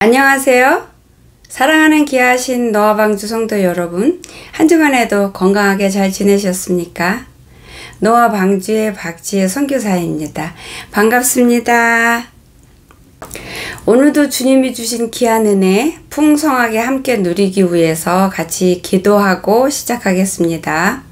안녕하세요. 사랑하는 귀하신 노아방주 성도 여러분, 한 주간에도 건강하게 잘 지내셨습니까? 노아방주의 박지혜 선교사입니다. 반갑습니다. 오늘도 주님이 주신 귀한 은혜 풍성하게 함께 누리기 위해서 같이 기도하고 시작하겠습니다.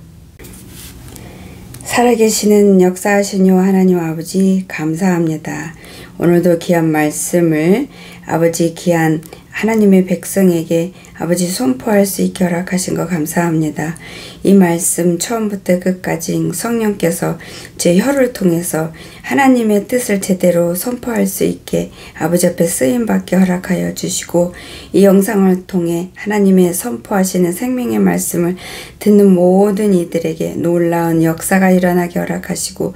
살아계시는 역사하시는 하나님 아버지 감사합니다. 오늘도 귀한 말씀을 아버지 귀한 하나님의 백성에게 아버지 선포할 수 있게 허락하신 거 감사합니다. 이 말씀 처음부터 끝까지 성령께서 제 혀를 통해서 하나님의 뜻을 제대로 선포할 수 있게 아버지 앞에 쓰임받게 허락하여 주시고, 이 영상을 통해 하나님의 선포하시는 생명의 말씀을 듣는 모든 이들에게 놀라운 역사가 일어나게 허락하시고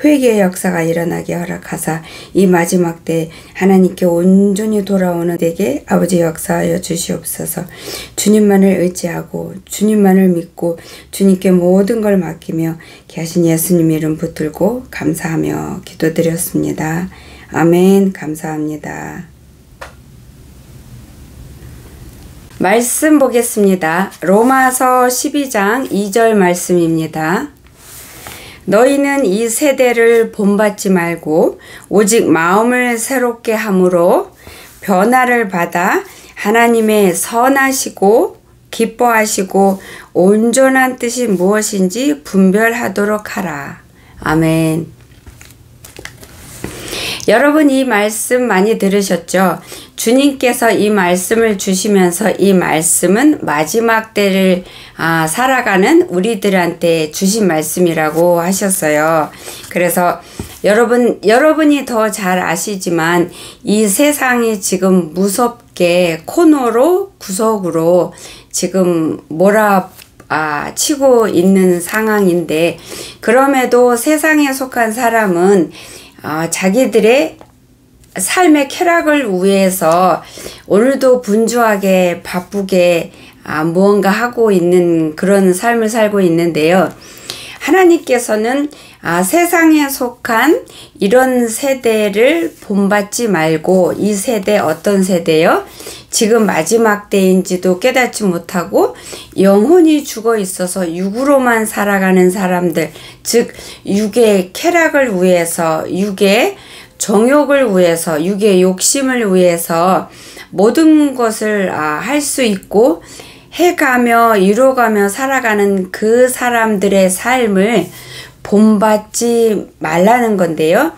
회개의 역사가 일어나게 허락하사 이 마지막 때 하나님께 온전히 돌아오는 때에 아버지 역사하여 주시옵소서. 주님만을 의지하고 주님만을 믿고 주님께 모든 걸 맡기며 귀하신 예수님 이름 붙들고 감사하며 기도드렸습니다. 아멘. 감사합니다. 말씀 보겠습니다. 로마서 12장 2절 말씀입니다. 너희는 이 세대를 본받지 말고 오직 마음을 새롭게 함으로 변화를 받아 하나님의 선하시고 기뻐하시고 온전한 뜻이 무엇인지 분별하도록 하라. 아멘. 여러분, 이 말씀 많이 들으셨죠? 주님께서 이 말씀을 주시면서 이 말씀은 마지막 때를 살아가는 우리들한테 주신 말씀이라고 하셨어요. 그래서 여러분이 더 잘 아시지만 이 세상이 지금 무섭게 코너로 구석으로 지금 치고 있는 상황인데, 그럼에도 세상에 속한 사람은 자기들의 삶의 쾌락을 위해서 오늘도 분주하게 바쁘게 무언가 하고 있는 그런 삶을 살고 있는데요. 하나님께서는 세상에 속한 이런 세대를 본받지 말고, 이 세대 어떤 세대요? 지금 마지막 때인지도 깨닫지 못하고 영혼이 죽어 있어서 육으로만 살아가는 사람들, 즉 육의 쾌락을 위해서, 육의 정욕을 위해서, 육의 욕심을 위해서 모든 것을 할 수 있고 해가며 이뤄가며 살아가는 그 사람들의 삶을 본받지 말라는 건데요.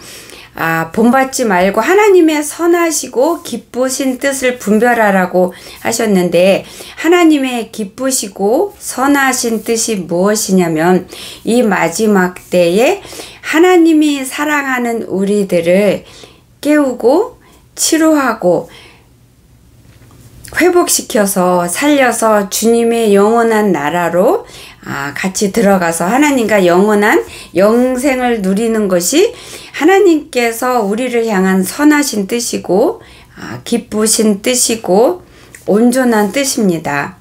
본받지 말고 하나님의 선하시고 기쁘신 뜻을 분별하라고 하셨는데, 하나님의 기쁘시고 선하신 뜻이 무엇이냐면 이 마지막 때에 하나님이 사랑하는 우리들을 깨우고 치료하고 회복시켜서 살려서 주님의 영원한 나라로 같이 들어가서 하나님과 영원한 영생을 누리는 것이 하나님께서 우리를 향한 선하신 뜻이고 기쁘신 뜻이고 온전한 뜻입니다.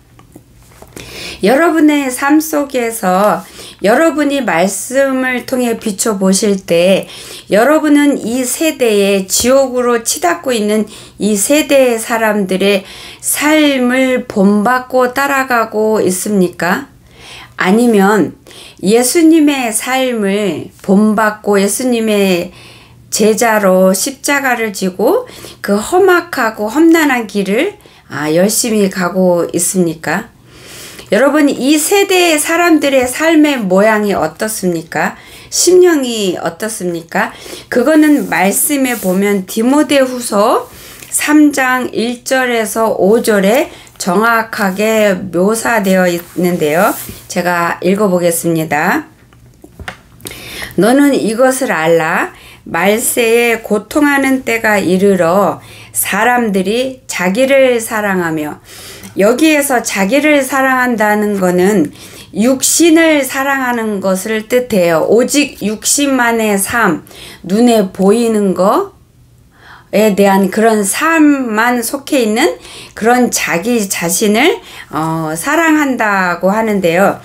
여러분의 삶 속에서 여러분이 말씀을 통해 비춰보실 때 여러분은 이 세대에 지옥으로 치닫고 있는 이 세대의 사람들의 삶을 본받고 따라가고 있습니까? 아니면 예수님의 삶을 본받고 예수님의 제자로 십자가를 지고 그 험악하고 험난한 길을 열심히 가고 있습니까? 여러분, 이 세대의 사람들의 삶의 모양이 어떻습니까? 심령이 어떻습니까? 그거는 말씀에 보면 디모데후서 3장 1절에서 5절에 정확하게 묘사되어 있는데요. 제가 읽어보겠습니다. 너는 이것을 알라. 말세에 고통하는 때가 이르러 사람들이 자기를 사랑하며, 여기에서 자기를 사랑한다는 거는 육신을 사랑하는 것을 뜻해요. 오직 육신만의 삶, 눈에 보이는 것에 대한 그런 삶만 속해 있는 그런 자기 자신을 사랑한다고 하는데요.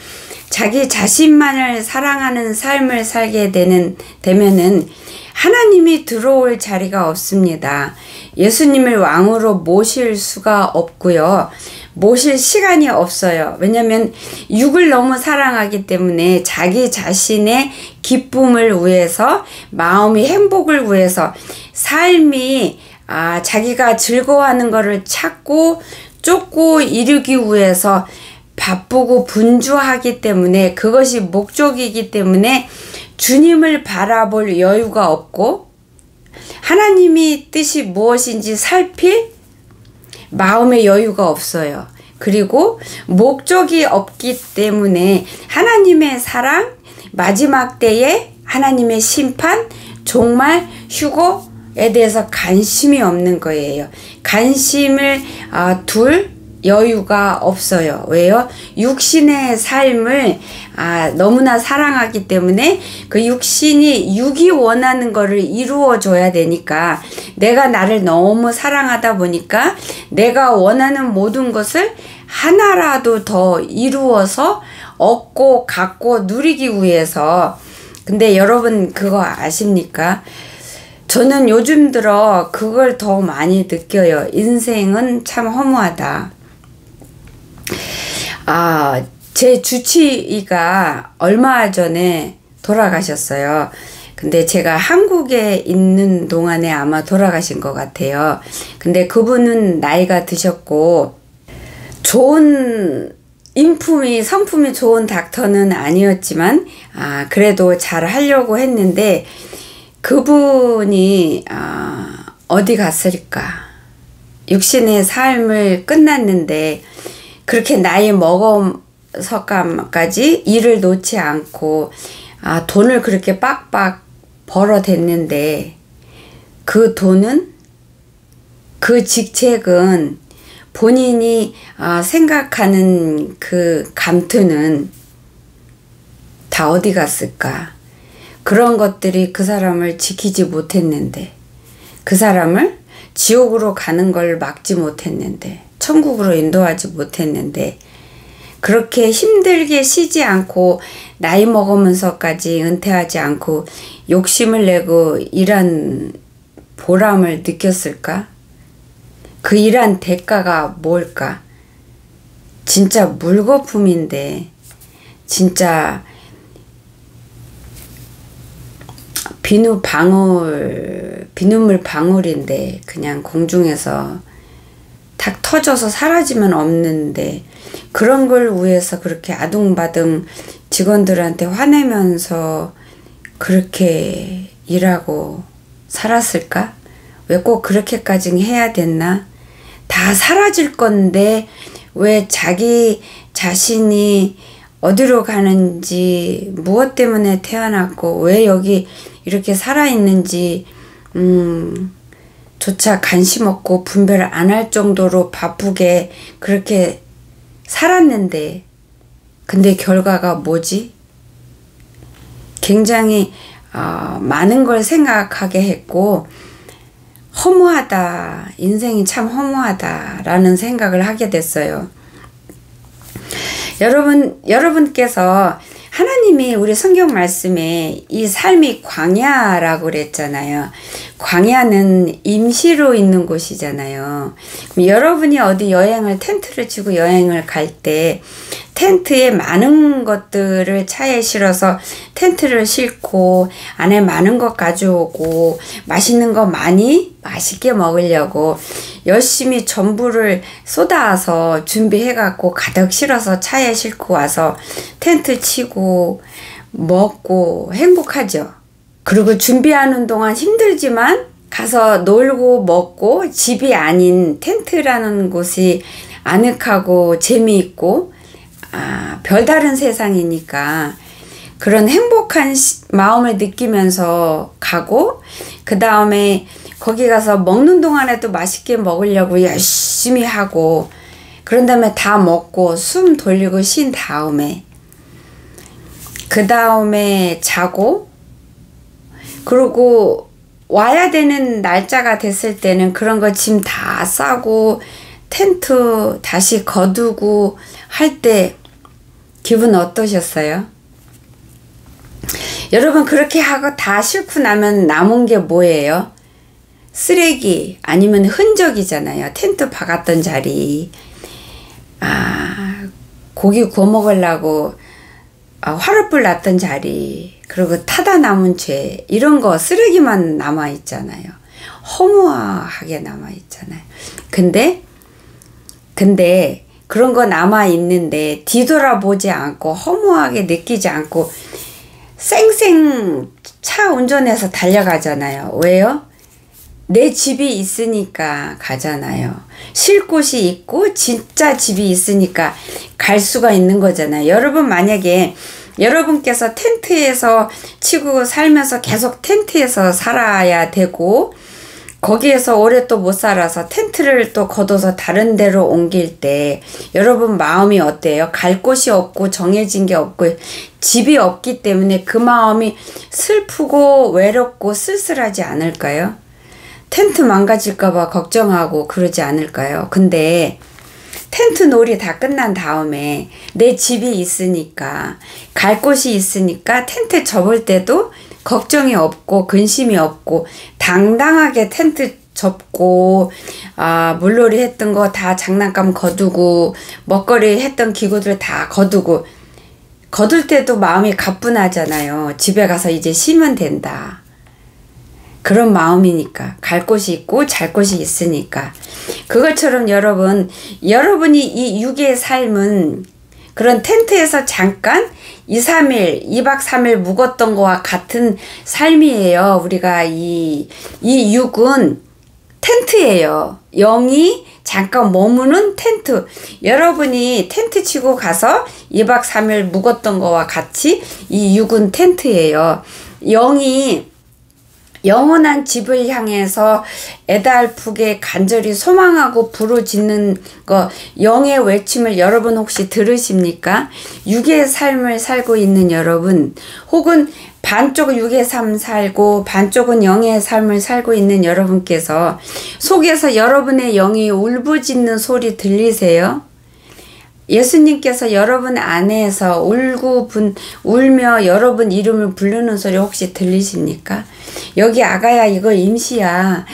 자기 자신만을 사랑하는 삶을 살게 되면은 하나님이 들어올 자리가 없습니다. 예수님을 왕으로 모실 수가 없고요. 모실 시간이 없어요. 왜냐하면 육을 너무 사랑하기 때문에 자기 자신의 기쁨을 위해서, 마음의 행복을 위해서, 삶이 자기가 즐거워하는 것을 찾고 쫓고 이루기 위해서 바쁘고 분주하기 때문에, 그것이 목적이기 때문에 주님을 바라볼 여유가 없고 하나님이 뜻이 무엇인지 살필 마음의 여유가 없어요. 그리고 목적이 없기 때문에 하나님의 사랑, 마지막 때에 하나님의 심판, 종말, 휴거에 대해서 관심이 없는 거예요. 관심을 둘 여유가 없어요. 왜요? 육신의 삶을 너무나 사랑하기 때문에 그 육이 원하는 거를 이루어 줘야 되니까, 내가 나를 너무 사랑하다 보니까 내가 원하는 모든 것을 하나라도 더 이루어서 얻고 갖고 누리기 위해서. 근데 여러분 그거 아십니까? 저는 요즘 들어 그걸 더 많이 느껴요. 인생은 참 허무하다. 제 주치의가 얼마 전에 돌아가셨어요. 근데 제가 한국에 있는 동안에 아마 돌아가신 것 같아요. 근데 그분은 나이가 드셨고 좋은 성품이 좋은 닥터는 아니었지만 그래도 잘 하려고 했는데, 그분이 어디 갔을까? 육신의 삶을 끝났는데 그렇게 나이 먹어서까지 일을 놓지 않고 돈을 그렇게 빡빡 벌어댔는데, 그 돈은, 그 직책은, 본인이 생각하는 그 감투는 다 어디 갔을까? 그런 것들이 그 사람을 지키지 못했는데, 그 사람을 지옥으로 가는 걸 막지 못했는데, 천국으로 인도하지 못했는데, 그렇게 힘들게 쉬지 않고 나이 먹으면서까지 은퇴하지 않고 욕심을 내고 일한 보람을 느꼈을까? 그 일한 대가가 뭘까? 진짜 물거품인데, 진짜 비눗물 방울인데 그냥 공중에서 탁 터져서 사라지면 없는데, 그런 걸 위해서 그렇게 아둥바둥 직원들한테 화내면서 그렇게 일하고 살았을까? 왜 꼭 그렇게까지 해야 됐나? 다 사라질 건데 왜 자기 자신이 어디로 가는지, 무엇 때문에 태어났고 왜 여기 이렇게 살아있는지 조차 관심 없고 분별 안 할 정도로 바쁘게 그렇게 살았는데, 근데 결과가 뭐지? 굉장히 많은 걸 생각하게 했고, 허무하다, 인생이 참 허무하다라는 생각을 하게 됐어요. 여러분께서 하나님이 우리 성경 말씀에 이 삶이 광야라고 그랬잖아요. 광야는 임시로 있는 곳이잖아요. 그럼 여러분이 어디 텐트를 치고 여행을 갈 때 텐트에 많은 것들을 차에 실어서 텐트를 싣고 안에 많은 것 가져오고 맛있는 거 많이 맛있게 먹으려고 열심히 전부를 쏟아서 준비해갖고 가득 실어서 차에 싣고 와서 텐트 치고 먹고 행복하죠. 그리고 준비하는 동안 힘들지만 가서 놀고 먹고, 집이 아닌 텐트라는 곳이 아늑하고 재미있고 별다른 세상이니까 그런 행복한 마음을 느끼면서 가고, 그 다음에 거기 가서 먹는 동안에도 맛있게 먹으려고 열심히 하고, 그런 다음에 다 먹고 숨 돌리고 쉰 다음에 그 다음에 자고, 그리고 와야 되는 날짜가 됐을 때는 그런 거 짐 다 싸고 텐트 다시 거두고 할 때 기분 어떠셨어요? 여러분, 그렇게 하고 다 싣고 나면 남은 게 뭐예요? 쓰레기 아니면 흔적이잖아요. 텐트 박았던 자리, 고기 구워 먹으려고 화롯불 났던 자리, 그리고 타다 남은 죄, 이런 거 쓰레기만 남아 있잖아요. 허무하게 남아 있잖아요. 근데 그런 거 남아 있는데 뒤돌아보지 않고 허무하게 느끼지 않고 쌩쌩 차 운전해서 달려가잖아요. 왜요? 내 집이 있으니까 가잖아요. 쉴 곳이 있고 진짜 집이 있으니까 갈 수가 있는 거잖아요. 여러분, 만약에 여러분께서 텐트에서 치고 살면서 계속 텐트에서 살아야 되고 거기에서 오래 또 못 살아서 텐트를 또 걷어서 다른 데로 옮길 때 여러분 마음이 어때요? 갈 곳이 없고 정해진 게 없고 집이 없기 때문에 그 마음이 슬프고 외롭고 쓸쓸하지 않을까요? 텐트 망가질까봐 걱정하고 그러지 않을까요? 근데 텐트 놀이 다 끝난 다음에 내 집이 있으니까, 갈 곳이 있으니까 텐트 접을 때도 걱정이 없고 근심이 없고 당당하게 텐트 접고 물놀이 했던 거 다 장난감 거두고 먹거리 했던 기구들 다 거두고, 거둘 때도 마음이 가뿐하잖아요. 집에 가서 이제 쉬면 된다. 그런 마음이니까, 갈 곳이 있고 잘 곳이 있으니까. 그것처럼 여러분이 이 육의 삶은 그런 텐트에서 잠깐 2, 3일, 2박 3일 묵었던 거와 같은 삶이에요. 우리가 이 육은 텐트예요. 영이 잠깐 머무는 텐트. 여러분이 텐트 치고 가서 2박 3일 묵었던 거와 같이 이 육은 텐트예요. 영이 영원한 집을 향해서 애달프게 간절히 소망하고 부르짖는 거, 영의 외침을 여러분 혹시 들으십니까? 육의 삶을 살고 있는 여러분, 혹은 반쪽은 육의 삶 살고 반쪽은 영의 삶을 살고 있는 여러분께서 속에서 여러분의 영이 울부짖는 소리 들리세요? 예수님께서 여러분 안에서 울며 여러분 이름을 부르는 소리 혹시 들리십니까? 여기 아가야, 이거 임시야.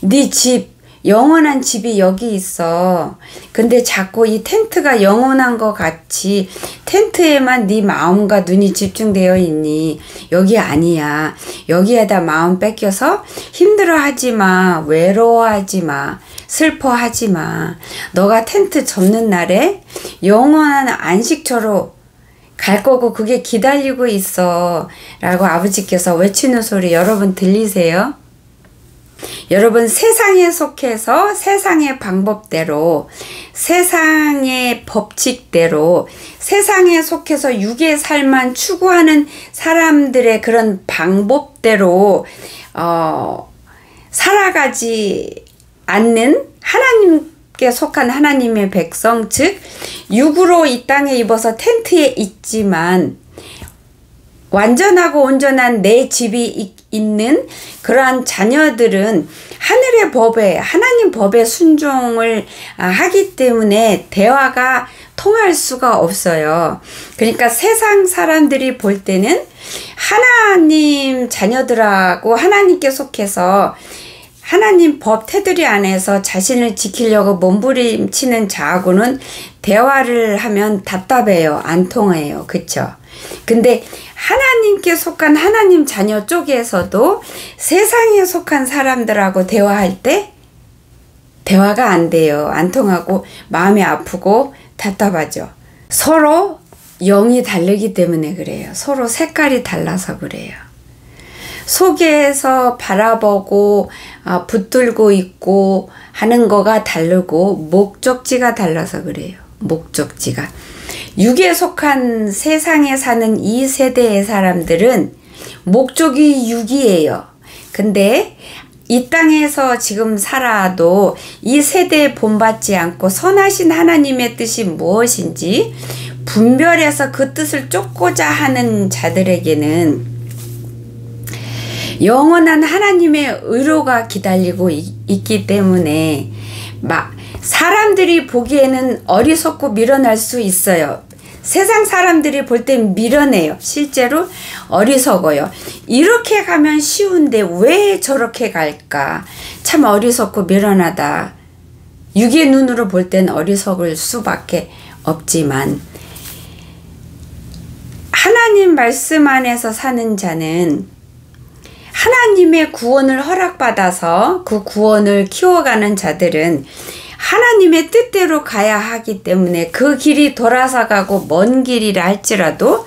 네 집, 영원한 집이 여기 있어. 근데 자꾸 이 텐트가 영원한 것 같이 텐트에만 네 마음과 눈이 집중되어 있니? 여기 아니야. 여기에다 마음 뺏겨서 힘들어하지 마. 외로워하지 마. 슬퍼하지 마. 너가 텐트 접는 날에 영원한 안식처로 갈 거고 그게 기다리고 있어. 라고 아버지께서 외치는 소리 여러분 들리세요? 여러분, 세상에 속해서 세상의 방법대로, 세상의 법칙대로, 세상에 속해서 육의 삶만 추구하는 사람들의 그런 방법대로 살아가지 않는 하나님께 속한 하나님의 백성, 즉 육으로 이 땅에 입어서 텐트에 있지만 완전하고 온전한 내 집이 있는 그러한 자녀들은 하늘의 법에, 하나님 법에 순종을 하기 때문에 대화가 통할 수가 없어요. 그러니까 세상 사람들이 볼 때는 하나님 자녀들하고 하나님께 속해서 하나님 법 테두리 안에서 자신을 지키려고 몸부림치는 자하고는 대화를 하면 답답해요. 안 통해요. 그쵸? 근데 하나님께 속한 하나님 자녀 쪽에서도 세상에 속한 사람들하고 대화할 때 대화가 안 돼요. 안 통하고 마음이 아프고 답답하죠. 서로 영이 다르기 때문에 그래요. 서로 색깔이 달라서 그래요. 속에서 바라보고 붙들고 있고 하는 거가 다르고 목적지가 달라서 그래요. 목적지가. 육에 속한 세상에 사는 이 세대의 사람들은 목적이 육이에요. 근데 이 땅에서 지금 살아도 이 세대에 본받지 않고 선하신 하나님의 뜻이 무엇인지 분별해서 그 뜻을 쫓고자 하는 자들에게는 영원한 하나님의 의로가 기다리고 있기 때문에 사람들이 보기에는 어리석고 밀어날 수 있어요. 세상 사람들이 볼 땐 미련해요. 실제로 어리석어요. 이렇게 가면 쉬운데 왜 저렇게 갈까? 참 어리석고 미련하다. 육의 눈으로 볼 땐 어리석을 수밖에 없지만 하나님 말씀 안에서 사는 자는 하나님의 구원을 허락받아서 그 구원을 키워가는 자들은 하나님의 뜻대로 가야 하기 때문에 그 길이 돌아서 가고 먼 길이라 할지라도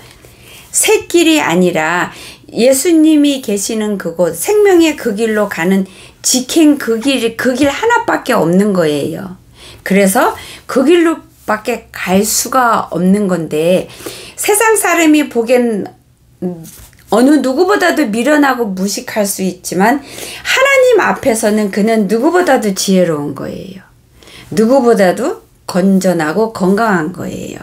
새 길이 아니라 예수님이 계시는 그곳 생명의 그 길로 가는 직행 그 길 하나밖에 없는 거예요. 그래서 그 길로밖에 갈 수가 없는 건데 세상 사람이 보기엔 어느 누구보다도 미련하고 무식할 수 있지만 하나님 앞에서는 그는 누구보다도 지혜로운 거예요. 누구보다도 건전하고 건강한 거예요.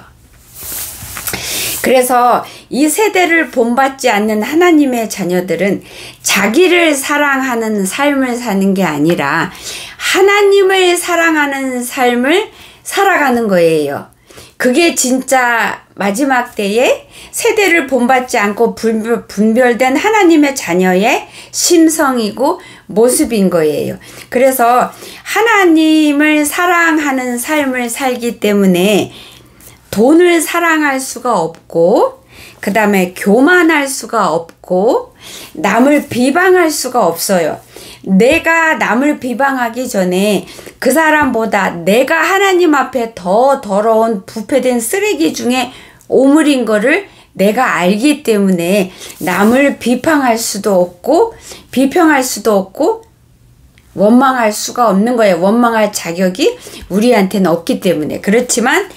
그래서 이 세대를 본받지 않는 하나님의 자녀들은 자기를 사랑하는 삶을 사는 게 아니라 하나님을 사랑하는 삶을 살아가는 거예요. 그게 진짜 마지막 때에 세대를 본받지 않고 분별된 하나님의 자녀의 심성이고 모습인 거예요. 그래서 하나님을 사랑하는 삶을 살기 때문에 돈을 사랑할 수가 없고 그 다음에 교만할 수가 없고 남을 비방할 수가 없어요. 내가 남을 비방하기 전에 그 사람보다 내가 하나님 앞에 더 더러운 부패된 쓰레기 중에 오물인 거를 내가 알기 때문에 남을 비방할 수도 없고 비평할 수도 없고 원망할 수가 없는 거예요. 원망할 자격이 우리한테는 없기 때문에. 그렇지만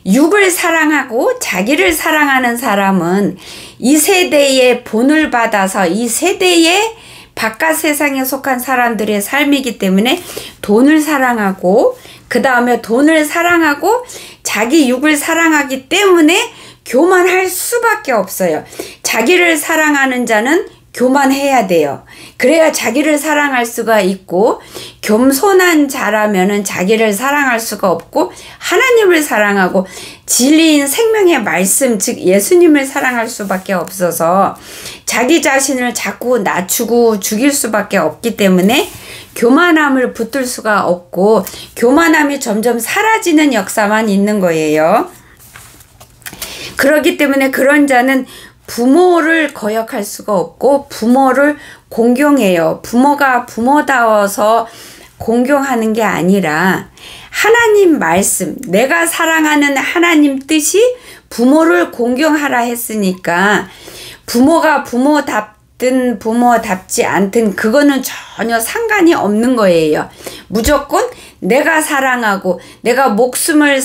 육을 사랑하고 자기를 사랑하는 사람은 이 세대의 본을 받아서 이 세대의 바깥 세상에 속한 사람들의 삶이기 때문에 돈을 사랑하고 그 다음에 돈을 사랑하고 자기 육을 사랑하기 때문에 교만할 수밖에 없어요. 자기를 사랑하는 자는 교만해야 돼요. 그래야 자기를 사랑할 수가 있고 겸손한 자라면은 자기를 사랑할 수가 없고 하나님을 사랑하고 진리인 생명의 말씀 즉 예수님을 사랑할 수밖에 없어서 자기 자신을 자꾸 낮추고 죽일 수밖에 없기 때문에 교만함을 붙들 수가 없고 교만함이 점점 사라지는 역사만 있는 거예요. 그렇기 때문에 그런 자는 부모를 거역할 수가 없고 부모를 공경해요. 부모가 부모다워서 공경하는 게 아니라 하나님 말씀, 내가 사랑하는 하나님 뜻이 부모를 공경하라 했으니까 부모가 부모답든 부모답지 않든 그거는 전혀 상관이 없는 거예요. 무조건 내가 사랑하고 내가 목숨을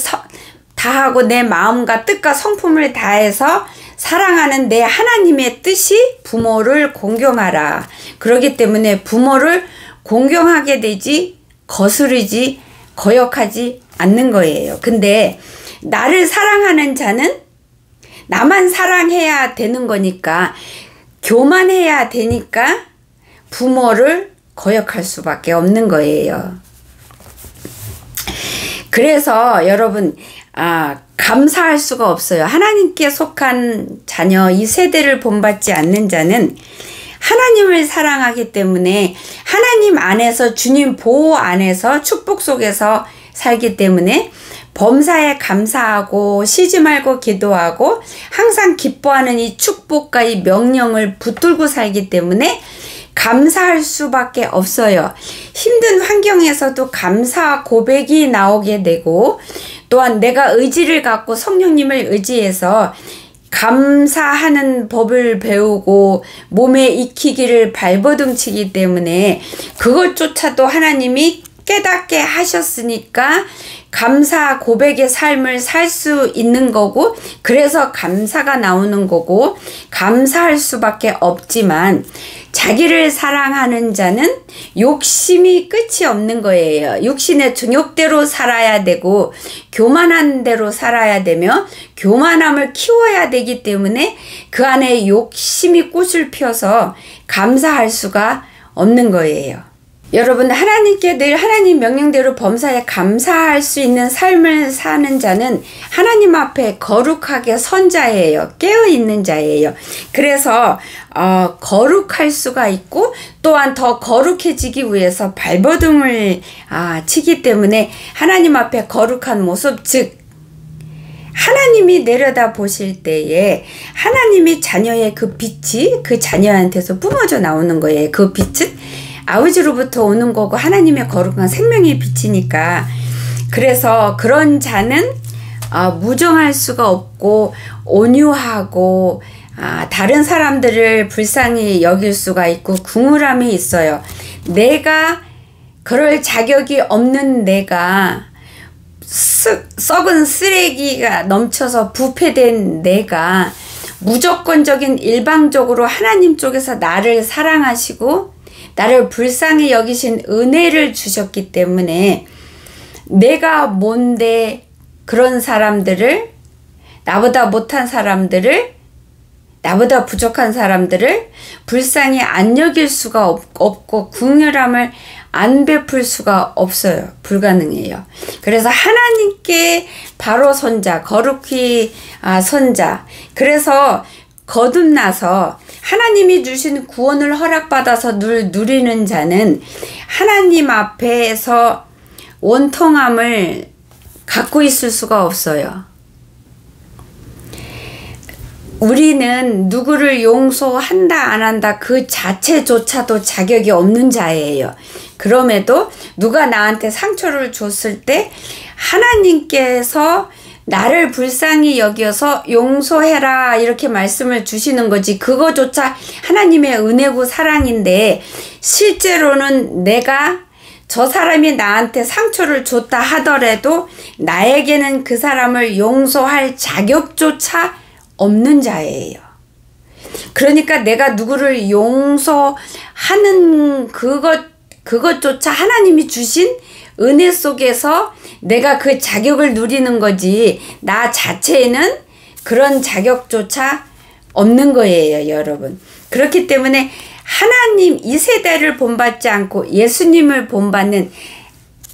다하고 내 마음과 뜻과 성품을 다해서 사랑하는 내 하나님의 뜻이 부모를 공경하라. 그렇기 때문에 부모를 공경하게 되지 거스르지 거역하지 않는 거예요. 근데 나를 사랑하는 자는 나만 사랑해야 되는 거니까 교만해야 되니까 부모를 거역할 수밖에 없는 거예요. 그래서 여러분 감사할 수가 없어요. 하나님께 속한 자녀 이 세대를 본받지 않는 자는 하나님을 사랑하기 때문에 하나님 안에서 주님 보호 안에서 축복 속에서 살기 때문에 범사에 감사하고 쉬지 말고 기도하고 항상 기뻐하는 이 축복과 이 명령을 붙들고 살기 때문에 감사할 수밖에 없어요. 힘든 환경에서도 감사 고백이 나오게 되고 또한 내가 의지를 갖고 성령님을 의지해서 감사하는 법을 배우고 몸에 익히기를 발버둥치기 때문에 그것조차도 하나님이 깨닫게 하셨으니까 감사 고백의 삶을 살 수 있는 거고 그래서 감사가 나오는 거고 감사할 수밖에 없지만 자기를 사랑하는 자는 욕심이 끝이 없는 거예요. 육신의 정욕대로 살아야 되고 교만한 대로 살아야 되며 교만함을 키워야 되기 때문에 그 안에 욕심이 꽃을 피워서 감사할 수가 없는 거예요. 여러분, 하나님께 늘 하나님 명령대로 범사에 감사할 수 있는 삶을 사는 자는 하나님 앞에 거룩하게 선 자예요. 깨어있는 자예요. 그래서 거룩할 수가 있고 또한 더 거룩해지기 위해서 발버둥을 치기 때문에 하나님 앞에 거룩한 모습, 즉 하나님이 내려다 보실 때에 하나님이 자녀의 그 빛이 그 자녀한테서 뿜어져 나오는 거예요. 그 빛은 아버지로부터 오는 거고 하나님의 거룩한 생명의 빛이니까, 그래서 그런 자는 무정할 수가 없고 온유하고 다른 사람들을 불쌍히 여길 수가 있고 궁울함이 있어요. 내가 그럴 자격이 없는 내가, 썩은 쓰레기가 넘쳐서 부패된 내가 무조건적인 일방적으로 하나님 쪽에서 나를 사랑하시고 나를 불쌍히 여기신 은혜를 주셨기 때문에 내가 뭔데 그런 사람들을, 나보다 못한 사람들을, 나보다 부족한 사람들을 불쌍히 안 여길 수가 없고 궁휼함을 안 베풀 수가 없어요. 불가능해요. 그래서 하나님께 바로 선자, 거룩히 선자, 그래서 거듭나서 하나님이 주신 구원을 허락받아서 늘 누리는 자는 하나님 앞에서 원통함을 갖고 있을 수가 없어요. 우리는 누구를 용서한다 안 한다 그 자체조차도 자격이 없는 자예요. 그럼에도 누가 나한테 상처를 줬을 때 하나님께서 나를 불쌍히 여겨서 용서해라 이렇게 말씀을 주시는 거지, 그거조차 하나님의 은혜고 사랑인데, 실제로는 내가 저 사람이 나한테 상처를 줬다 하더라도 나에게는 그 사람을 용서할 자격조차 없는 자예요. 그러니까 내가 누구를 용서하는 그것조차 하나님이 주신 은혜 속에서 내가 그 자격을 누리는 거지, 나 자체에는 그런 자격조차 없는 거예요, 여러분. 그렇기 때문에 하나님 이 세대를 본받지 않고 예수님을 본받는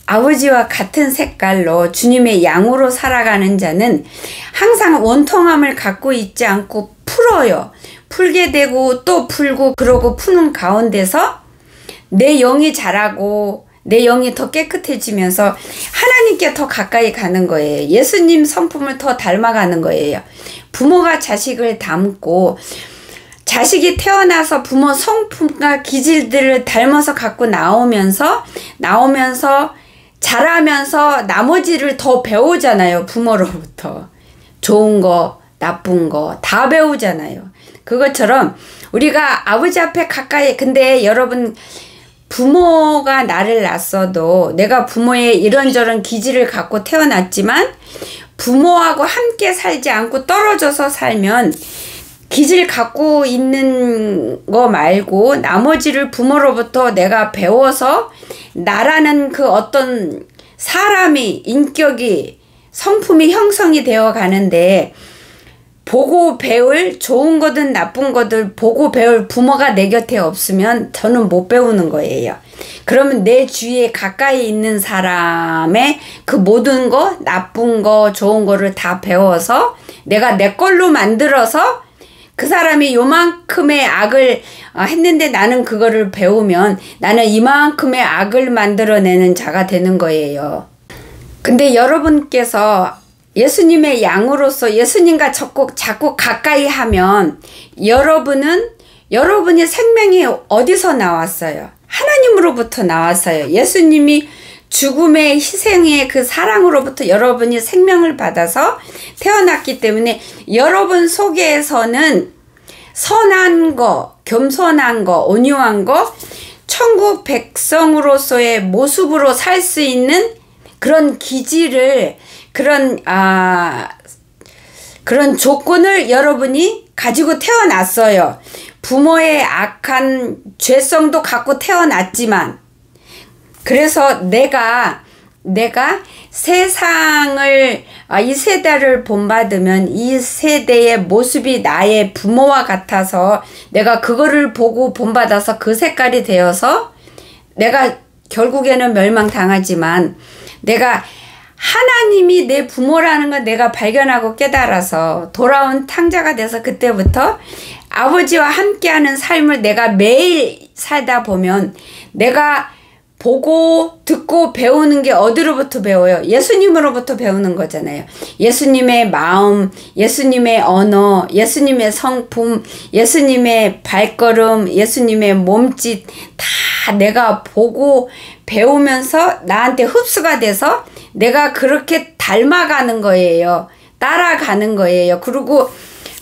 아버지와 같은 색깔로 주님의 양으로 살아가는 자는 항상 원통함을 갖고 있지 않고 풀어요. 풀게 되고 또 풀고 그러고 푸는 가운데서 내 영이 자라고 내 영이 더 깨끗해지면서 하나님께 더 가까이 가는 거예요. 예수님 성품을 더 닮아가는 거예요. 부모가 자식을 닮고 자식이 태어나서 부모 성품과 기질들을 닮아서 갖고 나오면서 자라면서 나머지를 더 배우잖아요. 부모로부터. 좋은 거, 나쁜 거 다 배우잖아요. 그것처럼 우리가 아버지 앞에 가까이, 근데 여러분, 부모가 나를 낳았어도 내가 부모의 이런저런 기질을 갖고 태어났지만 부모하고 함께 살지 않고 떨어져서 살면 기질 갖고 있는 거 말고 나머지를 부모로부터 내가 배워서 나라는 그 어떤 사람이, 인격이, 성품이 형성이 되어 가는데, 보고 배울, 좋은 거든 나쁜 거든 보고 배울 부모가 내 곁에 없으면 저는 못 배우는 거예요. 그러면 내 주위에 가까이 있는 사람의 그 모든 거, 나쁜 거, 좋은 거를 다 배워서 내가 내 걸로 만들어서 그 사람이 요만큼의 악을 했는데 나는 그거를 배우면 나는 이만큼의 악을 만들어내는 자가 되는 거예요. 근데 여러분께서 예수님의 양으로서 예수님과 자꾸 가까이 하면 여러분의 생명이 어디서 나왔어요? 하나님으로부터 나왔어요. 예수님이 죽음의 희생의 그 사랑으로부터 여러분이 생명을 받아서 태어났기 때문에 여러분 속에서는 선한 거, 겸손한 거, 온유한 거, 천국 백성으로서의 모습으로 살 수 있는 그런 기질을, 그런 조건을 여러분이 가지고 태어났어요. 부모의 악한 죄성도 갖고 태어났지만, 그래서 내가 세상을, 이 세대를 본받으면 이 세대의 모습이 나의 부모와 같아서 내가 그거를 보고 본받아서 그 색깔이 되어서 내가 결국에는 멸망당하지만 내가 하나님이 내 부모라는 걸 내가 발견하고 깨달아서 돌아온 탕자가 돼서 그때부터 아버지와 함께하는 삶을 내가 매일 살다 보면 내가 보고 듣고 배우는 게 어디로부터 배워요? 예수님으로부터 배우는 거잖아요. 예수님의 마음, 예수님의 언어, 예수님의 성품, 예수님의 발걸음, 예수님의 몸짓 다 내가 보고 배우면서 나한테 흡수가 돼서 내가 그렇게 닮아가는 거예요. 따라가는 거예요. 그리고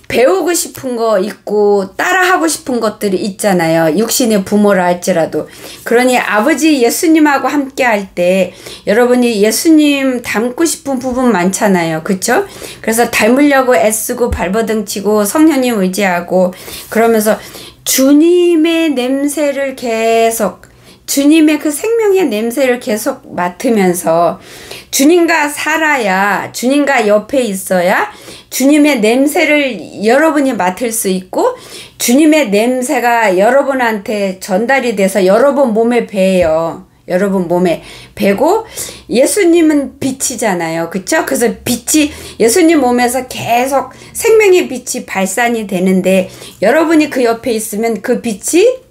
배우고 싶은 거 있고 따라하고 싶은 것들이 있잖아요. 육신의 부모라 할지라도. 그러니 아버지 예수님하고 함께 할 때 여러분이 예수님 닮고 싶은 부분 많잖아요. 그쵸? 그래서 닮으려고 애쓰고 발버둥 치고 성령님 의지하고 그러면서 주님의 냄새를 계속 주님의 그 생명의 냄새를 계속 맡으면서 주님과 살아야 주님과 옆에 있어야 주님의 냄새를 여러분이 맡을 수 있고 주님의 냄새가 여러분한테 전달이 돼서 여러분 몸에 배요. 여러분 몸에 배고 예수님은 빛이잖아요. 그쵸? 그래서 빛이 예수님 몸에서 계속 생명의 빛이 발산이 되는데 여러분이 그 옆에 있으면 그 빛이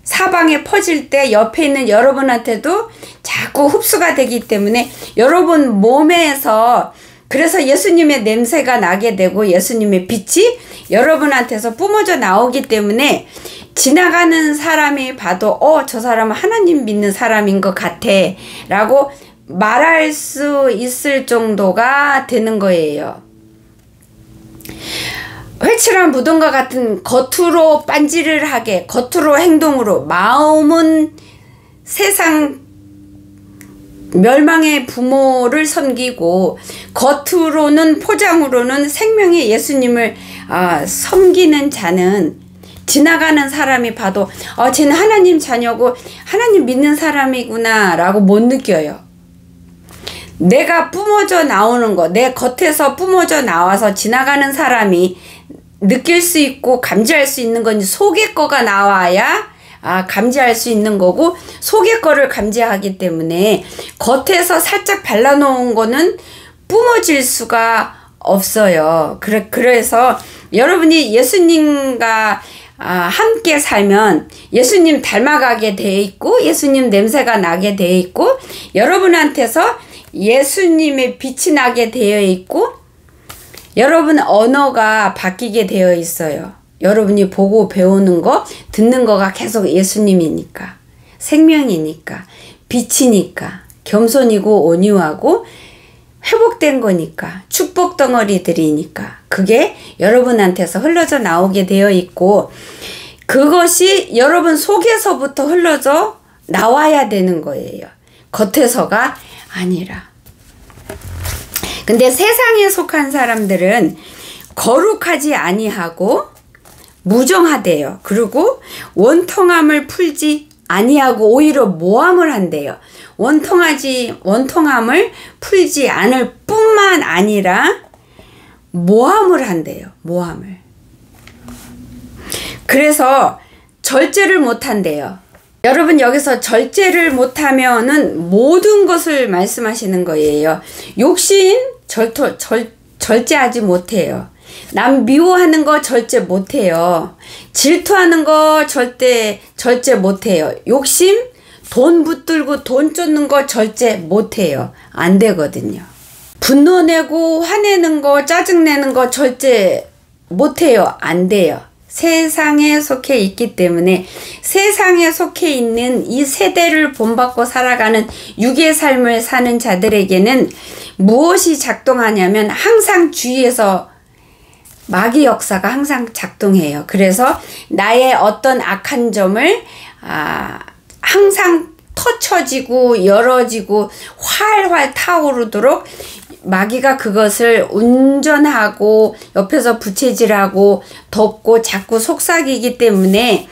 사방에 퍼질 때 옆에 있는 여러분한테도 자꾸 흡수가 되기 때문에 여러분 몸에서 그래서 예수님의 냄새가 나게 되고 예수님의 빛이 여러분한테서 뿜어져 나오기 때문에 지나가는 사람이 봐도 저 사람은 하나님 믿는 사람인 것 같아 라고 말할 수 있을 정도가 되는 거예요. 회칠한 무덤과 같은 겉으로 빤지를하게 겉으로 행동으로 마음은 세상 멸망의 부모를 섬기고 겉으로는 포장으로는 생명의 예수님을 섬기는 자는 지나가는 사람이 봐도 쟤는 하나님 자녀고 하나님 믿는 사람이구나 라고 못 느껴요. 내가 뿜어져 나오는 거, 내 겉에서 뿜어져 나와서 지나가는 사람이 느낄 수 있고 감지할 수 있는 건 속의 거가 나와야 감지할 수 있는 거고 속의 거를 감지하기 때문에 겉에서 살짝 발라놓은 거는 뿜어질 수가 없어요. 그래서 여러분이 예수님과 함께 살면 예수님 닮아가게 돼 있고 예수님 냄새가 나게 돼 있고 여러분한테서 예수님의 빛이 나게 되어 있고 여러분 언어가 바뀌게 되어 있어요. 여러분이 보고 배우는 거 듣는 거가 계속 예수님이니까 생명이니까 빛이니까 겸손이고 온유하고 회복된 거니까 축복 덩어리들이니까 그게 여러분한테서 흘러져 나오게 되어 있고 그것이 여러분 속에서부터 흘러져 나와야 되는 거예요. 겉에서가 아니라. 근데 세상에 속한 사람들은 거룩하지 아니하고 무정하대요. 그리고 원통함을 풀지 아니하고 오히려 모함을 한대요. 원통함을 풀지 않을 뿐만 아니라 모함을 한대요. 모함을. 그래서 절제를 못한대요. 여러분 여기서 절제를 못하면은 모든 것을 말씀하시는 거예요. 욕심 절제하지 못해요. 남 미워하는 거 절제 못해요. 질투하는 거 절제 못해요. 욕심, 돈 붙들고 돈 쫓는 거 절제 못해요. 안 되거든요. 분노내고 화내는 거 짜증내는 거 절제 못해요. 안 돼요. 세상에 속해 있기 때문에 세상에 속해 있는 이 세대를 본받고 살아가는 육의 삶을 사는 자들에게는 무엇이 작동하냐면 항상 주위에서 마귀 역사가 항상 작동해요. 그래서 나의 어떤 악한 점을 항상 터쳐지고 열어지고 활활 타오르도록 마귀가 그것을 운전하고 옆에서 부채질하고 덮고 자꾸 속삭이기 때문에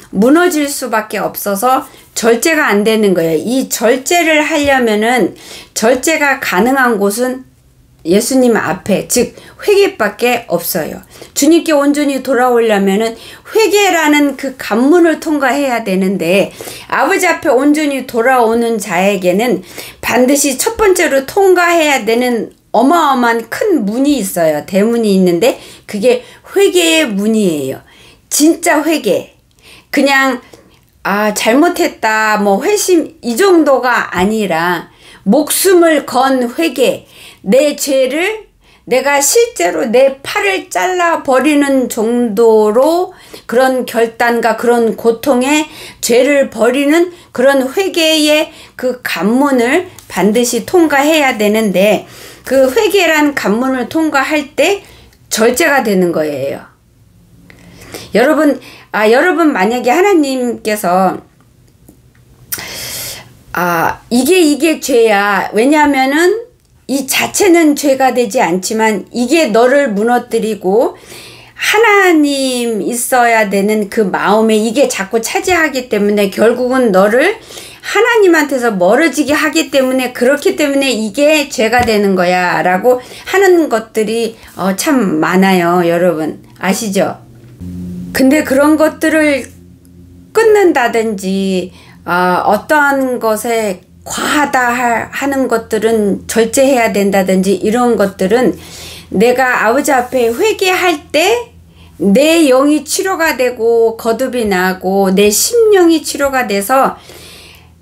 무너질 수밖에 없어서 절제가 안 되는 거예요. 이 절제를 하려면은 절제가 가능한 곳은 예수님 앞에, 즉 회개밖에 없어요. 주님께 온전히 돌아오려면은 회개라는 그 관문을 통과해야 되는데, 아버지 앞에 온전히 돌아오는 자에게는 반드시 첫 번째로 통과해야 되는 어마어마한 큰 문이 있어요. 대문이 있는데 그게 회개의 문이에요. 진짜 회개. 그냥 잘못했다, 뭐 회심, 이 정도가 아니라 목숨을 건 회개. 내 죄를 내가 실제로 내 팔을 잘라버리는 정도로 그런 결단과 그런 고통에 죄를 버리는 그런 회개의 그 관문을 반드시 통과해야 되는데, 그 회개란 관문을 통과할 때 절제가 되는 거예요. 여러분 만약에 하나님께서 이게 죄야. 왜냐하면은 이 자체는 죄가 되지 않지만 이게 너를 무너뜨리고 하나님 있어야 되는 그 마음에 이게 자꾸 차지하기 때문에 결국은 너를 하나님한테서 멀어지게 하기 때문에, 그렇기 때문에 이게 죄가 되는 거야 라고 하는 것들이 참 많아요. 여러분 아시죠? 근데 그런 것들을 끊는다든지 어떠한 것에 과하다 하는 것들은 절제해야 된다든지, 이런 것들은 내가 아버지 앞에 회개할 때 내 영이 치료가 되고 거듭이 나고 내 심령이 치료가 돼서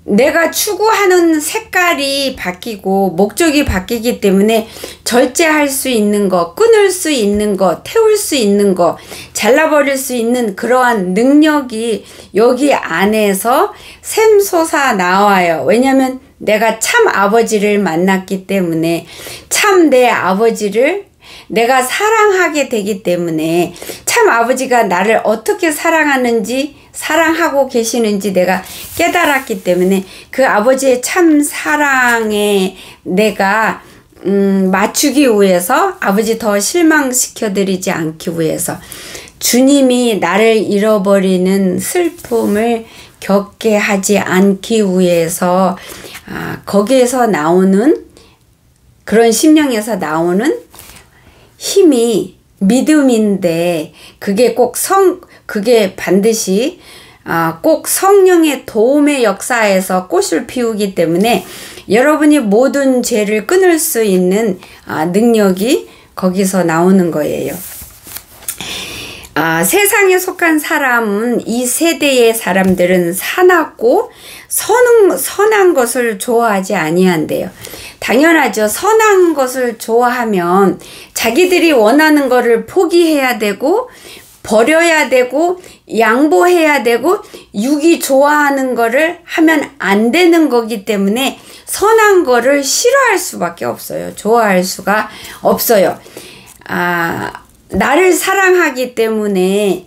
내가 추구하는 색깔이 바뀌고 목적이 바뀌기 때문에 절제할 수 있는 거, 끊을 수 있는 거, 태울 수 있는 거, 잘라버릴 수 있는 그러한 능력이 여기 안에서 샘솟아 나와요. 왜냐면 내가 참 아버지를 만났기 때문에, 참 내 아버지를 내가 사랑하게 되기 때문에, 참 아버지가 나를 어떻게 사랑하는지, 사랑하고 계시는지 내가 깨달았기 때문에 그 아버지의 참 사랑에 내가 맞추기 위해서, 아버지 더 실망시켜드리지 않기 위해서, 주님이 나를 잃어버리는 슬픔을 겪게 하지 않기 위해서 거기에서 나오는, 그런 심령에서 나오는 힘이 믿음인데, 그게 반드시 꼭 성령의 도움의 역사에서 꽃을 피우기 때문에 여러분이 모든 죄를 끊을 수 있는 능력이 거기서 나오는 거예요. 세상에 속한 사람은, 이 세대의 사람들은 사납고 선한 것을 좋아하지 아니한대요. 당연하죠. 선한 것을 좋아하면 자기들이 원하는 것을 포기해야 되고 버려야 되고 양보해야 되고 육이 좋아하는 거를 하면 안 되는 거기 때문에 선한 거를 싫어할 수밖에 없어요. 좋아할 수가 없어요. 나를 사랑하기 때문에,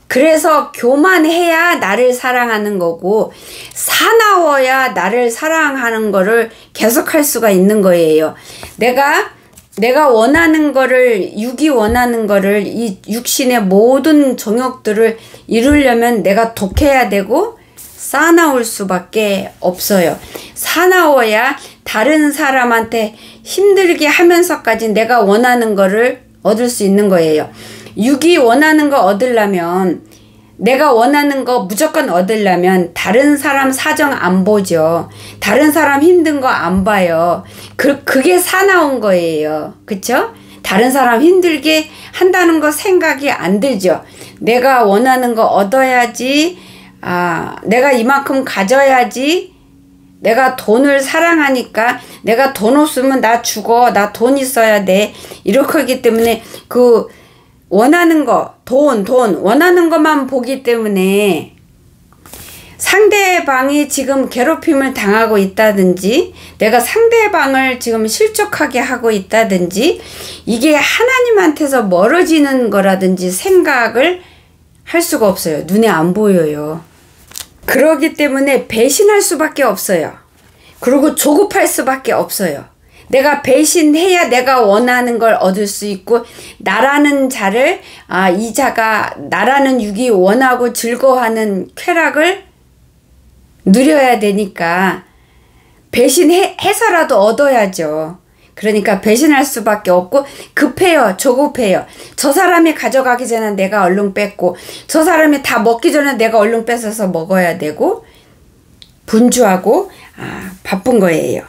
그래서 교만해야 나를 사랑하는 거고 사나워야 나를 사랑하는 거를 계속할 수가 있는 거예요. 내가 원하는 거를, 육이 원하는 거를, 이 육신의 모든 정욕들을 이루려면 내가 독해야 되고 사나울 수밖에 없어요. 사나워야 다른 사람한테 힘들게 하면서까지 내가 원하는 거를 얻을 수 있는 거예요. 육이 원하는 거 얻으려면, 내가 원하는 거 무조건 얻으려면 다른 사람 사정 안 보죠. 다른 사람 힘든 거 안 봐요. 그게 사나운 거예요. 그쵸? 다른 사람 힘들게 한다는 거 생각이 안 들죠. 내가 원하는 거 얻어야지, 내가 이만큼 가져야지, 내가 돈을 사랑하니까 내가 돈 없으면 나 죽어, 나 돈 있어야 돼, 이렇게 하기 때문에 그 원하는 거, 돈 원하는 것만 보기 때문에 상대방이 지금 괴롭힘을 당하고 있다든지, 내가 상대방을 지금 실족하게 하고 있다든지, 이게 하나님한테서 멀어지는 거라든지 생각을 할 수가 없어요. 눈에 안 보여요. 그러기 때문에 배신할 수밖에 없어요. 그리고 조급할 수밖에 없어요. 내가 배신해야 내가 원하는 걸 얻을 수 있고, 나라는 자를, 이 자가, 나라는 육이 원하고 즐거워하는 쾌락을 누려야 되니까 배신해서라도 얻어야죠. 그러니까 배신할 수밖에 없고 급해요. 조급해요. 저 사람이 가져가기 전에 내가 얼른 뺏고 저 사람이 다 먹기 전에 내가 얼른 뺏어서 먹어야 되고 분주하고 바쁜 거예요.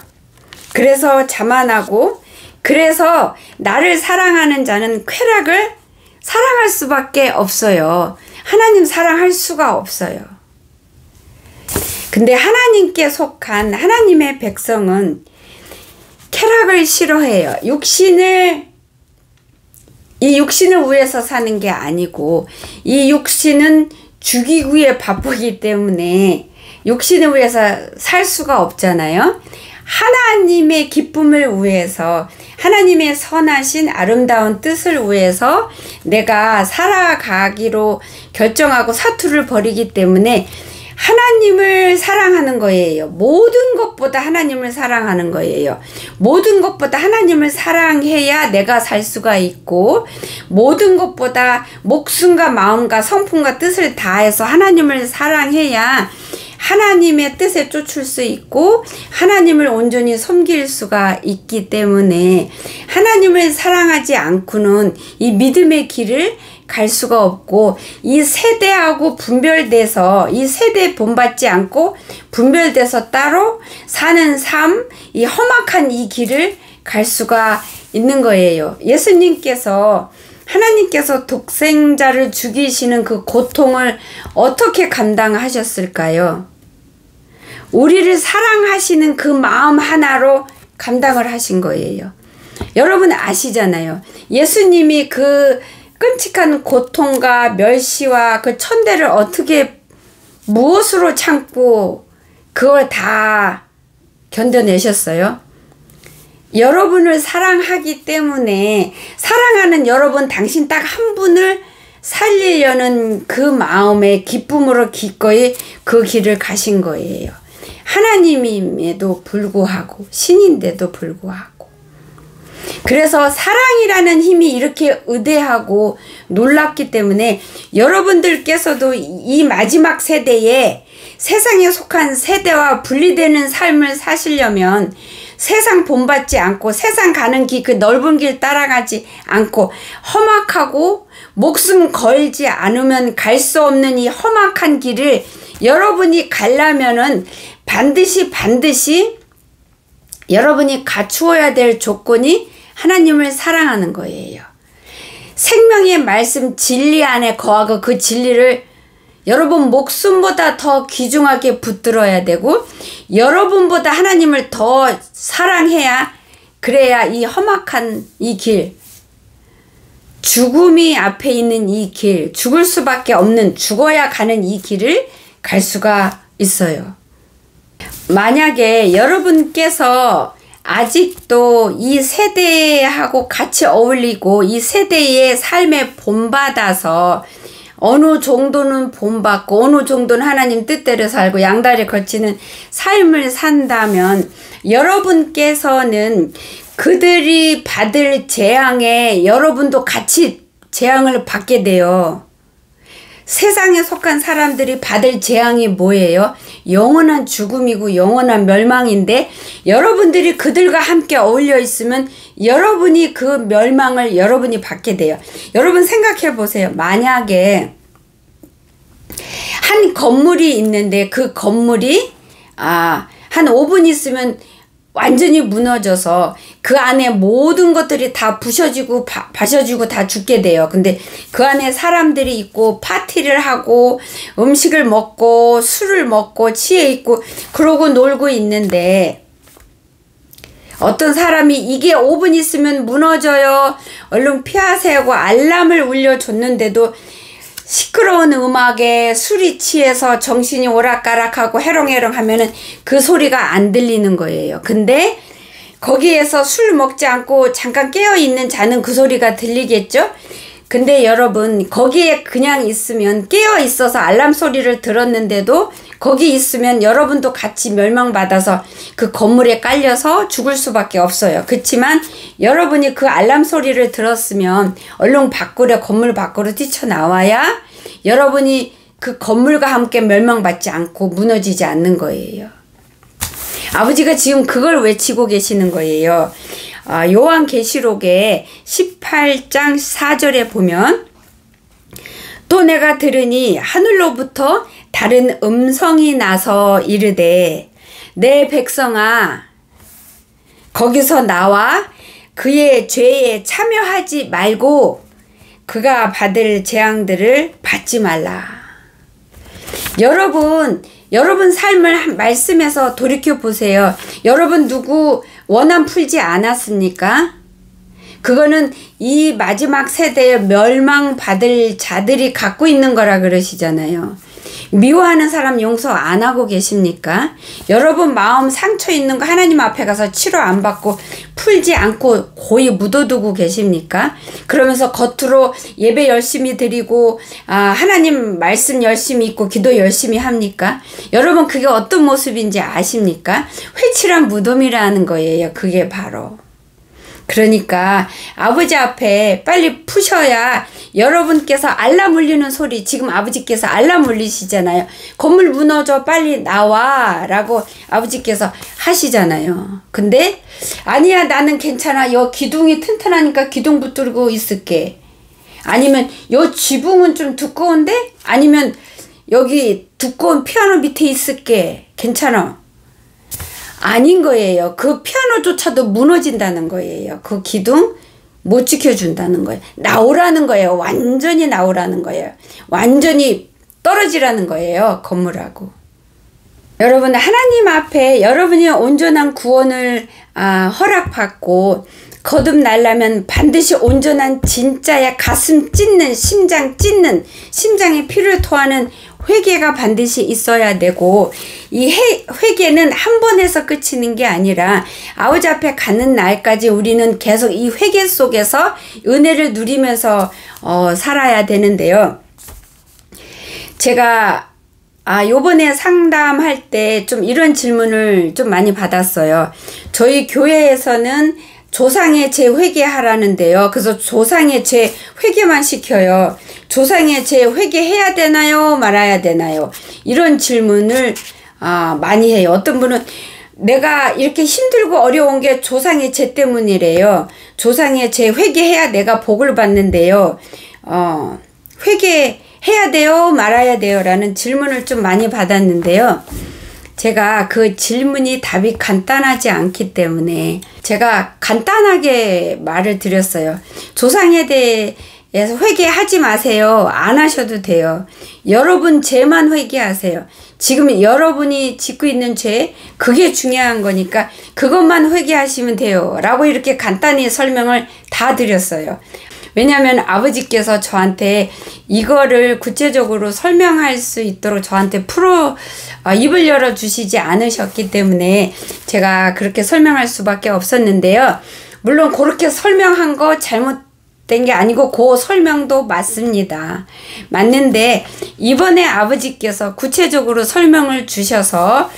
그래서 자만하고 그래서 나를 사랑하는 자는 쾌락을 사랑할 수밖에 없어요. 하나님 사랑할 수가 없어요. 근데 하나님께 속한 하나님의 백성은 쾌락을 싫어해요. 이 육신을 위해서 사는 게 아니고 이 육신은 죽이기 위해 바쁘기 때문에 육신을 위해서 살 수가 없잖아요. 하나님의 기쁨을 위해서 하나님의 선하신 아름다운 뜻을 위해서 내가 살아가기로 결정하고 사투를 벌이기 때문에 하나님을 사랑하는 거예요. 모든 것보다 하나님을 사랑하는 거예요. 모든 것보다 하나님을 사랑해야 내가 살 수가 있고 모든 것보다 목숨과 마음과 성품과 뜻을 다해서 하나님을 사랑해야 하나님의 뜻에 쫓을 수 있고 하나님을 온전히 섬길 수가 있기 때문에 하나님을 사랑하지 않고는 이 믿음의 길을 갈 수가 없고 이 세대하고 분별돼서 이 세대에 본받지 않고 분별돼서 따로 사는 삶, 이 험악한 이 길을 갈 수가 있는 거예요. 예수님께서 하나님께서 독생자를 죽이시는 그 고통을 어떻게 감당하셨을까요? 우리를 사랑하시는 그 마음 하나로 감당을 하신 거예요. 여러분 아시잖아요. 예수님이 그 끔찍한 고통과 멸시와 그 천대를 어떻게 무엇으로 참고 그걸 다 견뎌내셨어요? 여러분을 사랑하기 때문에 사랑하는 여러분 당신 딱 한 분을 살리려는 그 마음의 기쁨으로 기꺼이 그 길을 가신 거예요. 하나님임에도 불구하고 신인데도 불구하고 그래서 사랑이라는 힘이 이렇게 의대하고 놀랍기 때문에 여러분들께서도 이 마지막 세대에 세상에 속한 세대와 분리되는 삶을 사시려면 세상 본받지 않고 세상 가는 길 그 넓은 길 따라가지 않고 험악하고 목숨 걸지 않으면 갈 수 없는 이 험악한 길을 여러분이 가려면은 반드시 여러분이 갖추어야 될 조건이 하나님을 사랑하는 거예요. 생명의 말씀 진리 안에 거하고 그 진리를 여러분 목숨보다 더 귀중하게 붙들어야 되고 여러분보다 하나님을 더 사랑해야 그래야 이 험악한 이 길 죽음이 앞에 있는 이 길 죽을 수밖에 없는 죽어야 가는 이 길을 갈 수가 있어요. 만약에 여러분께서 아직도 이 세대하고 같이 어울리고 이 세대의 삶에 본받아서 어느 정도는 본받고 어느 정도는 하나님 뜻대로 살고 양다리 걸치는 삶을 산다면 여러분께서는 그들이 받을 재앙에 여러분도 같이 재앙을 받게 돼요. 세상에 속한 사람들이 받을 재앙이 뭐예요? 영원한 죽음이고 영원한 멸망인데 여러분들이 그들과 함께 어울려 있으면 여러분이 그 멸망을 여러분이 받게 돼요. 여러분 생각해 보세요. 만약에 한 건물이 있는데 그 건물이 한 5분 있으면 완전히 무너져서 그 안에 모든 것들이 다 부셔지고 바셔지고 다 죽게 돼요. 근데 그 안에 사람들이 있고 파티를 하고 음식을 먹고 술을 먹고 취해 있고 그러고 놀고 있는데 어떤 사람이 이게 5분 있으면 무너져요. 얼른 피하세요. 알람을 울려줬는데도 시끄러운 음악에 술이 취해서 정신이 오락가락하고 해롱해롱 하면은 그 소리가 안 들리는 거예요. 근데 거기에서 술 먹지 않고 잠깐 깨어있는 자는 그 소리가 들리겠죠? 근데 여러분 거기에 그냥 있으면 깨어있어서 알람 소리를 들었는데도 거기 있으면 여러분도 같이 멸망받아서 그 건물에 깔려서 죽을 수밖에 없어요. 그렇지만 여러분이 그 알람 소리를 들었으면 얼른 밖으로 건물 밖으로 뛰쳐나와야 여러분이 그 건물과 함께 멸망받지 않고 무너지지 않는 거예요. 아버지가 지금 그걸 외치고 계시는 거예요. 요한계시록의 18장 4절에 보면 또 내가 들으니 하늘로부터 다른 음성이 나서 이르되 내 백성아 거기서 나와 그의 죄에 참여하지 말고 그가 받을 재앙들을 받지 말라. 여러분 삶을 말씀에서 돌이켜 보세요. 여러분 누구 원한 풀지 않았습니까? 그거는 이 마지막 세대에 멸망받을 자들이 갖고 있는 거라 그러시잖아요. 미워하는 사람 용서 안 하고 계십니까? 여러분 마음 상처 있는 거 하나님 앞에 가서 치료 안 받고 풀지 않고 고이 묻어두고 계십니까? 그러면서 겉으로 예배 열심히 드리고 하나님 말씀 열심히 읽고 기도 열심히 합니까? 여러분 그게 어떤 모습인지 아십니까? 회칠한 무덤이라는 거예요. 그게 바로. 그러니까 아버지 앞에 빨리 푸셔야 여러분께서 알람 울리는 소리, 지금 아버지께서 알람 울리시잖아요. 건물 무너져 빨리 나와 라고 아버지께서 하시잖아요. 근데 아니야 나는 괜찮아. 요 기둥이 튼튼하니까 기둥 붙들고 있을게. 아니면 요 지붕은 좀 두꺼운데? 아니면 여기 두꺼운 피아노 밑에 있을게. 괜찮아. 아닌 거예요. 그 피아노조차도 무너진다는 거예요. 그 기둥 못 지켜준다는 거예요. 나오라는 거예요. 완전히 나오라는 거예요. 완전히 떨어지라는 거예요. 건물하고. 여러분 하나님 앞에 여러분이 온전한 구원을 허락받고 거듭나려면 반드시 온전한 진짜야 가슴 찢는 심장 찢는 심장에 피를 토하는 회개가 반드시 있어야 되고 이 회개는 한 번에서 끝이는 게 아니라 아버지 앞에 가는 날까지 우리는 계속 이 회개 속에서 은혜를 누리면서 살아야 되는데요. 제가 요번에 상담할 때 좀 이런 질문을 좀 많이 받았어요. 저희 교회에서는 조상의 죄 회개하라는데요. 그래서 조상의 죄 회개만 시켜요. 조상의 죄 회개해야 되나요? 말아야 되나요? 이런 질문을 많이 해요. 어떤 분은 내가 이렇게 힘들고 어려운 게 조상의 죄 때문이래요. 조상의 죄 회개해야 내가 복을 받는데요. 회개해야 돼요? 말아야 돼요? 라는 질문을 좀 많이 받았는데요. 제가 그 질문이 답이 간단하지 않기 때문에 제가 간단하게 말을 드렸어요. 조상에 대해서 회개하지 마세요. 안 하셔도 돼요. 여러분 죄만 회개하세요. 지금 여러분이 짓고 있는 죄 그게 중요한 거니까 그것만 회개하시면 돼요. 라고 이렇게 간단히 설명을 다 드렸어요. 왜냐하면 아버지께서 저한테 이거를 구체적으로 설명할 수 있도록 저한테 입을 열어주시지 않으셨기 때문에 제가 그렇게 설명할 수밖에 없었는데요. 물론 그렇게 설명한 거 잘못된 게 아니고 그 설명도 맞습니다. 맞는데 이번에 아버지께서 구체적으로 설명을 주셔서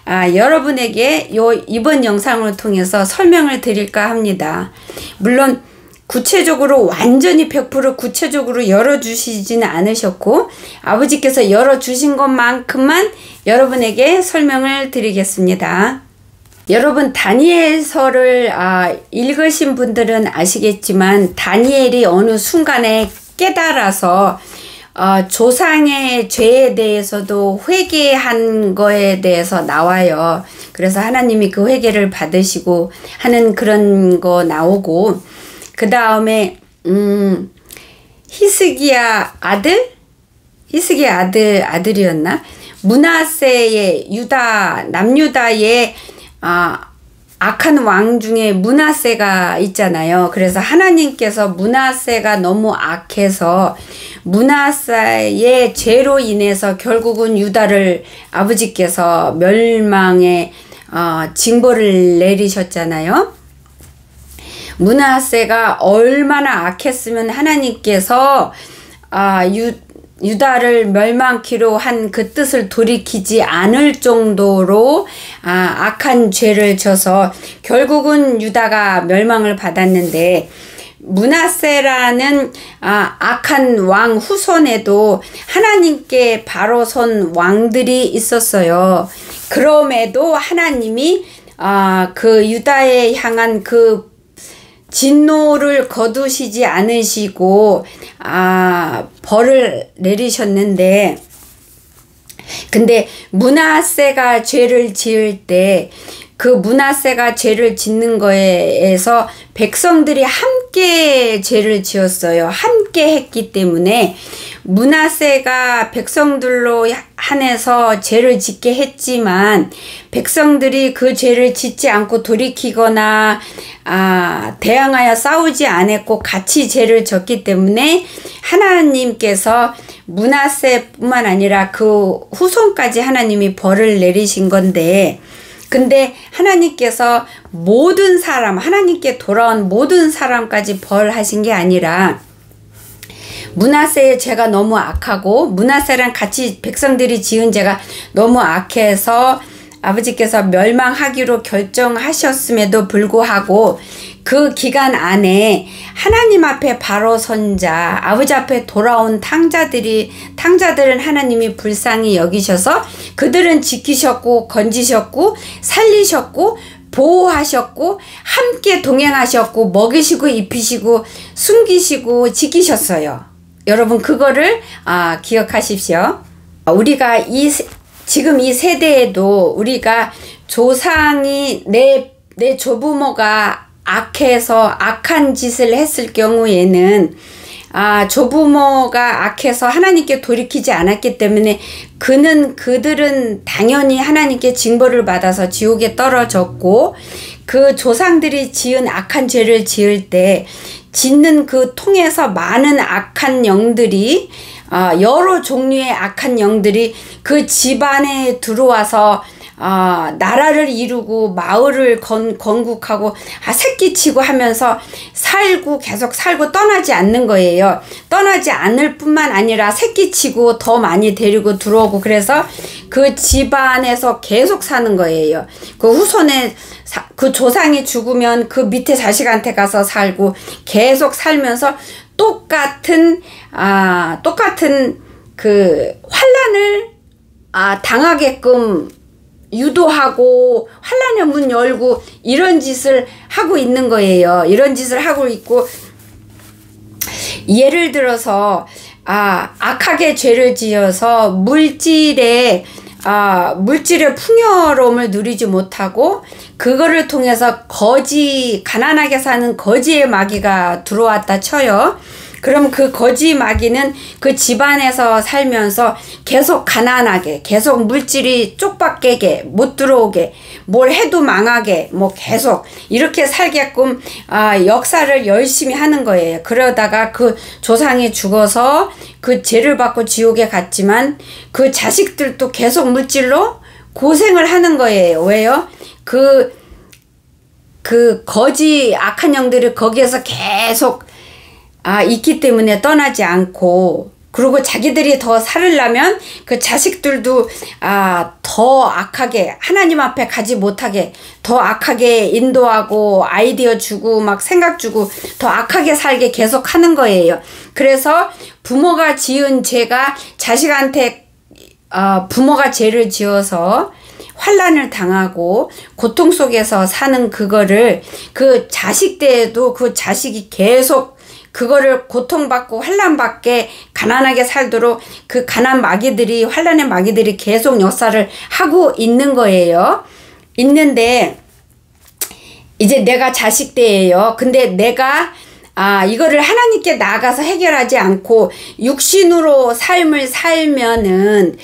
여러분에게 이번 영상을 통해서 설명을 드릴까 합니다. 물론 구체적으로 완전히 100% 구체적으로 열어주시지는 않으셨고 아버지께서 열어주신 것만큼만 여러분에게 설명을 드리겠습니다. 여러분 다니엘서를 읽으신 분들은 아시겠지만 다니엘이 어느 순간에 깨달아서 조상의 죄에 대해서도 회개한 거에 대해서 나와요. 그래서 하나님이 그 회개를 받으시고 하는 그런 거 나오고 그 다음에 히스기야 아들이었나? 므낫세의 남유다의 악한 왕 중에 므낫세가 있잖아요. 그래서 하나님께서 므낫세가 너무 악해서 므낫세의 죄로 인해서 결국은 유다를 아버지께서 멸망의 징벌을 내리셨잖아요. 므낫세가 얼마나 악했으면 하나님께서 유다를 멸망키로 한 그 뜻을 돌이키지 않을 정도로 악한 죄를 져서 결국은 유다가 멸망을 받았는데 므낫세라는 악한 왕 후손에도 하나님께 바로 선 왕들이 있었어요. 그럼에도 하나님이 그 유다에 향한 그 진노를 거두시지 않으시고 벌을 내리셨는데, 근데 므낫세가 죄를 지을 때 그 므낫세가 죄를 짓는 거에서 백성들이 함께 죄를 지었어요. 함께 했기 때문에 므낫세가 백성들로 한해서 죄를 짓게 했지만 백성들이 그 죄를 짓지 않고 돌이키거나 대항하여 싸우지 않았고 같이 죄를 졌기 때문에 하나님께서 므낫세뿐만 아니라 그 후손까지 하나님이 벌을 내리신 건데, 근데 하나님께서 모든 사람, 하나님께 돌아온 모든 사람까지 벌하신 게 아니라 므낫세의 죄가 너무 악하고 므낫세랑 같이 백성들이 지은 죄가 너무 악해서 아버지께서 멸망하기로 결정하셨음에도 불구하고 그 기간 안에 하나님 앞에 바로 선자, 아버지 앞에 돌아온 탕자들은 하나님이 불쌍히 여기셔서 그들은 지키셨고 건지셨고 살리셨고 보호하셨고 함께 동행하셨고 먹이시고 입히시고 숨기시고 지키셨어요. 여러분 그거를 기억하십시오. 우리가 지금 이 세대에도 우리가 조상이 내 조부모가 악해서 악한 짓을 했을 경우에는 조부모가 악해서 하나님께 돌이키지 않았기 때문에 그들은 당연히 하나님께 징벌을 받아서 지옥에 떨어졌고, 그 조상들이 지은 악한 죄를 지을 때 짓는 그 통에서 많은 악한 영들이 여러 종류의 악한 영들이 그 집안에 들어와서 나라를 이루고 마을을 건국하고 새끼치고 하면서 계속 살고 떠나지 않는 거예요. 떠나지 않을 뿐만 아니라 새끼치고 더 많이 데리고 들어오고, 그래서 그 집안에서 계속 사는 거예요. 그 후손에 그 조상이 죽으면 그 밑에 자식한테 가서 살고 계속 살면서 똑같은 그 환난을 당하게끔 유도하고 환난의 문 열고 이런 짓을 하고 있는 거예요. 이런 짓을 하고 있고, 예를 들어서 악하게 죄를 지어서 물질의 풍요로움을 누리지 못하고 그거를 통해서 가난하게 사는 거지의 마귀가 들어왔다 쳐요. 그럼 그 거지 마귀는 그 집안에서 살면서 계속 가난하게, 계속 물질이 쪽박게게, 못 들어오게, 뭘 해도 망하게, 계속 이렇게 살게끔 역사를 열심히 하는 거예요. 그러다가 그 조상이 죽어서 그 죄를 받고 지옥에 갔지만 그 자식들도 계속 물질로 고생을 하는 거예요. 왜요? 그 거지 악한 영들이 거기에서 계속 있기 때문에 떠나지 않고, 그리고 자기들이 더 살으려면 그 자식들도 더 악하게, 하나님 앞에 가지 못하게 더 악하게 인도하고 아이디어 주고 막 생각 주고 더 악하게 살게 계속 하는 거예요. 그래서 부모가 지은 죄가 자식한테 부모가 죄를 지어서 환난을 당하고 고통 속에서 사는 그거를 그 자식 때에도 그 자식이 계속 그거를 고통받고 환난받게 가난하게 살도록 그 환난의 마귀들이 계속 역사를 하고 있는 거예요. 있는데 이제 내가 자식 때예요. 근데 내가 이거를 하나님께 나가서 해결하지 않고 육신으로 삶을 살면은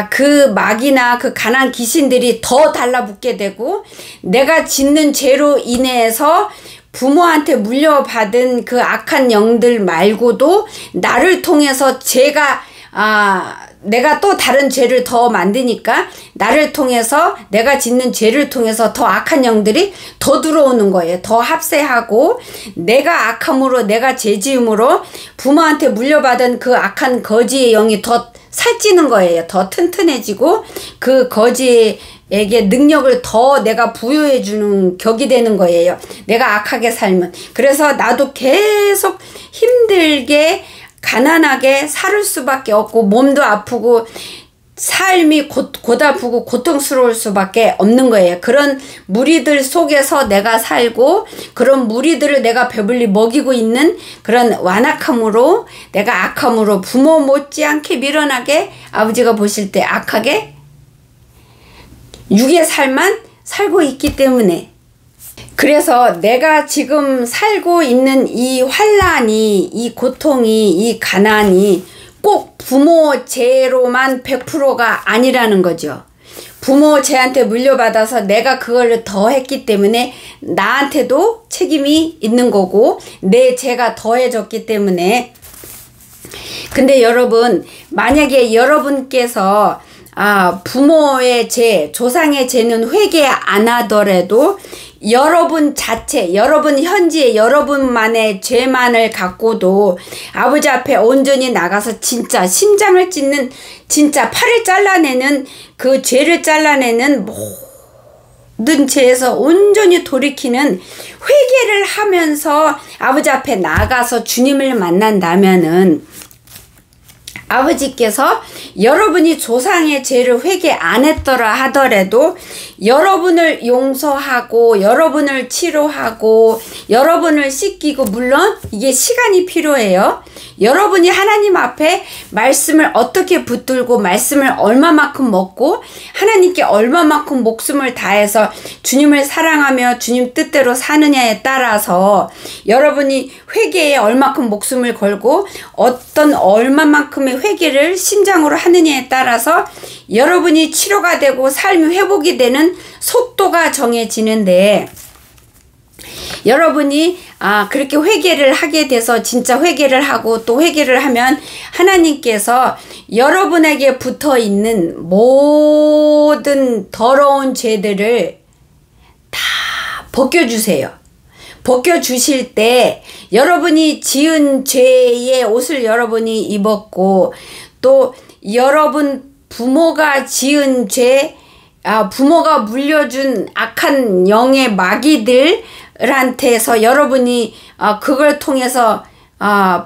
그 마귀나 그 가난 귀신들이 더 달라붙게 되고, 내가 짓는 죄로 인해서 부모한테 물려받은 그 악한 영들 말고도 나를 통해서 내가 또 다른 죄를 더 만드니까 나를 통해서, 내가 짓는 죄를 통해서 더 악한 영들이 더 들어오는 거예요. 더 합세하고 내가 악함으로, 내가 죄지음으로 부모한테 물려받은 그 악한 거지의 영이 더 살찌는 거예요. 더 튼튼해지고 그 거지에게 능력을 더 내가 부여해주는 격이 되는 거예요. 내가 악하게 살면. 그래서 나도 계속 힘들게 가난하게 살 수밖에 없고 몸도 아프고 삶이 고달프고 고통스러울 수밖에 없는 거예요. 그런 무리들 속에서 내가 살고 그런 무리들을 내가 배불리 먹이고 있는 그런 완악함으로 내가 악함으로 부모 못지않게 미련하게 아버지가 보실 때 악하게 육의 삶만 살고 있기 때문에 그래서 내가 지금 살고 있는 이 환난이 이 고통이 이 가난이 꼭 부모 죄로만 100%가 아니라는 거죠. 부모 죄한테 물려받아서 내가 그걸 더 했기 때문에 나한테도 책임이 있는 거고 내 죄가 더해졌기 때문에 근데 여러분 만약에 여러분께서 부모의 죄, 조상의 죄는 회개 안 하더라도 여러분 자체, 여러분 현지에 여러분만의 죄만을 갖고도 아버지 앞에 온전히 나가서 진짜 심장을 찢는 진짜 팔을 잘라내는 그 죄를 잘라내는 모든 죄에서 온전히 돌이키는 회개를 하면서 아버지 앞에 나가서 주님을 만난다면은 아버지께서 여러분이 조상의 죄를 회개 안 했더라 하더라도 여러분을 용서하고 여러분을 치료하고 여러분을 씻기고 물론 이게 시간이 필요해요. 여러분이 하나님 앞에 말씀을 어떻게 붙들고 말씀을 얼마만큼 먹고 하나님께 얼마만큼 목숨을 다해서 주님을 사랑하며 주님 뜻대로 사느냐에 따라서 여러분이 회개에 얼마만큼 목숨을 걸고 어떤 얼마만큼의 회개를 심장으로 하느냐에 따라서 여러분이 치료가 되고 삶이 회복이 되는 속도가 정해지는데 여러분이 그렇게 회개를 하게 돼서 진짜 회개를 하고 또 회개를 하면 하나님께서 여러분에게 붙어있는 모든 더러운 죄들을 다 벗겨주세요. 벗겨주실 때 여러분이 지은 죄의 옷을 여러분이 입었고 또 여러분 부모가 지은 죄 부모가 물려준 악한 영의 마귀들한테서 여러분이 그걸 통해서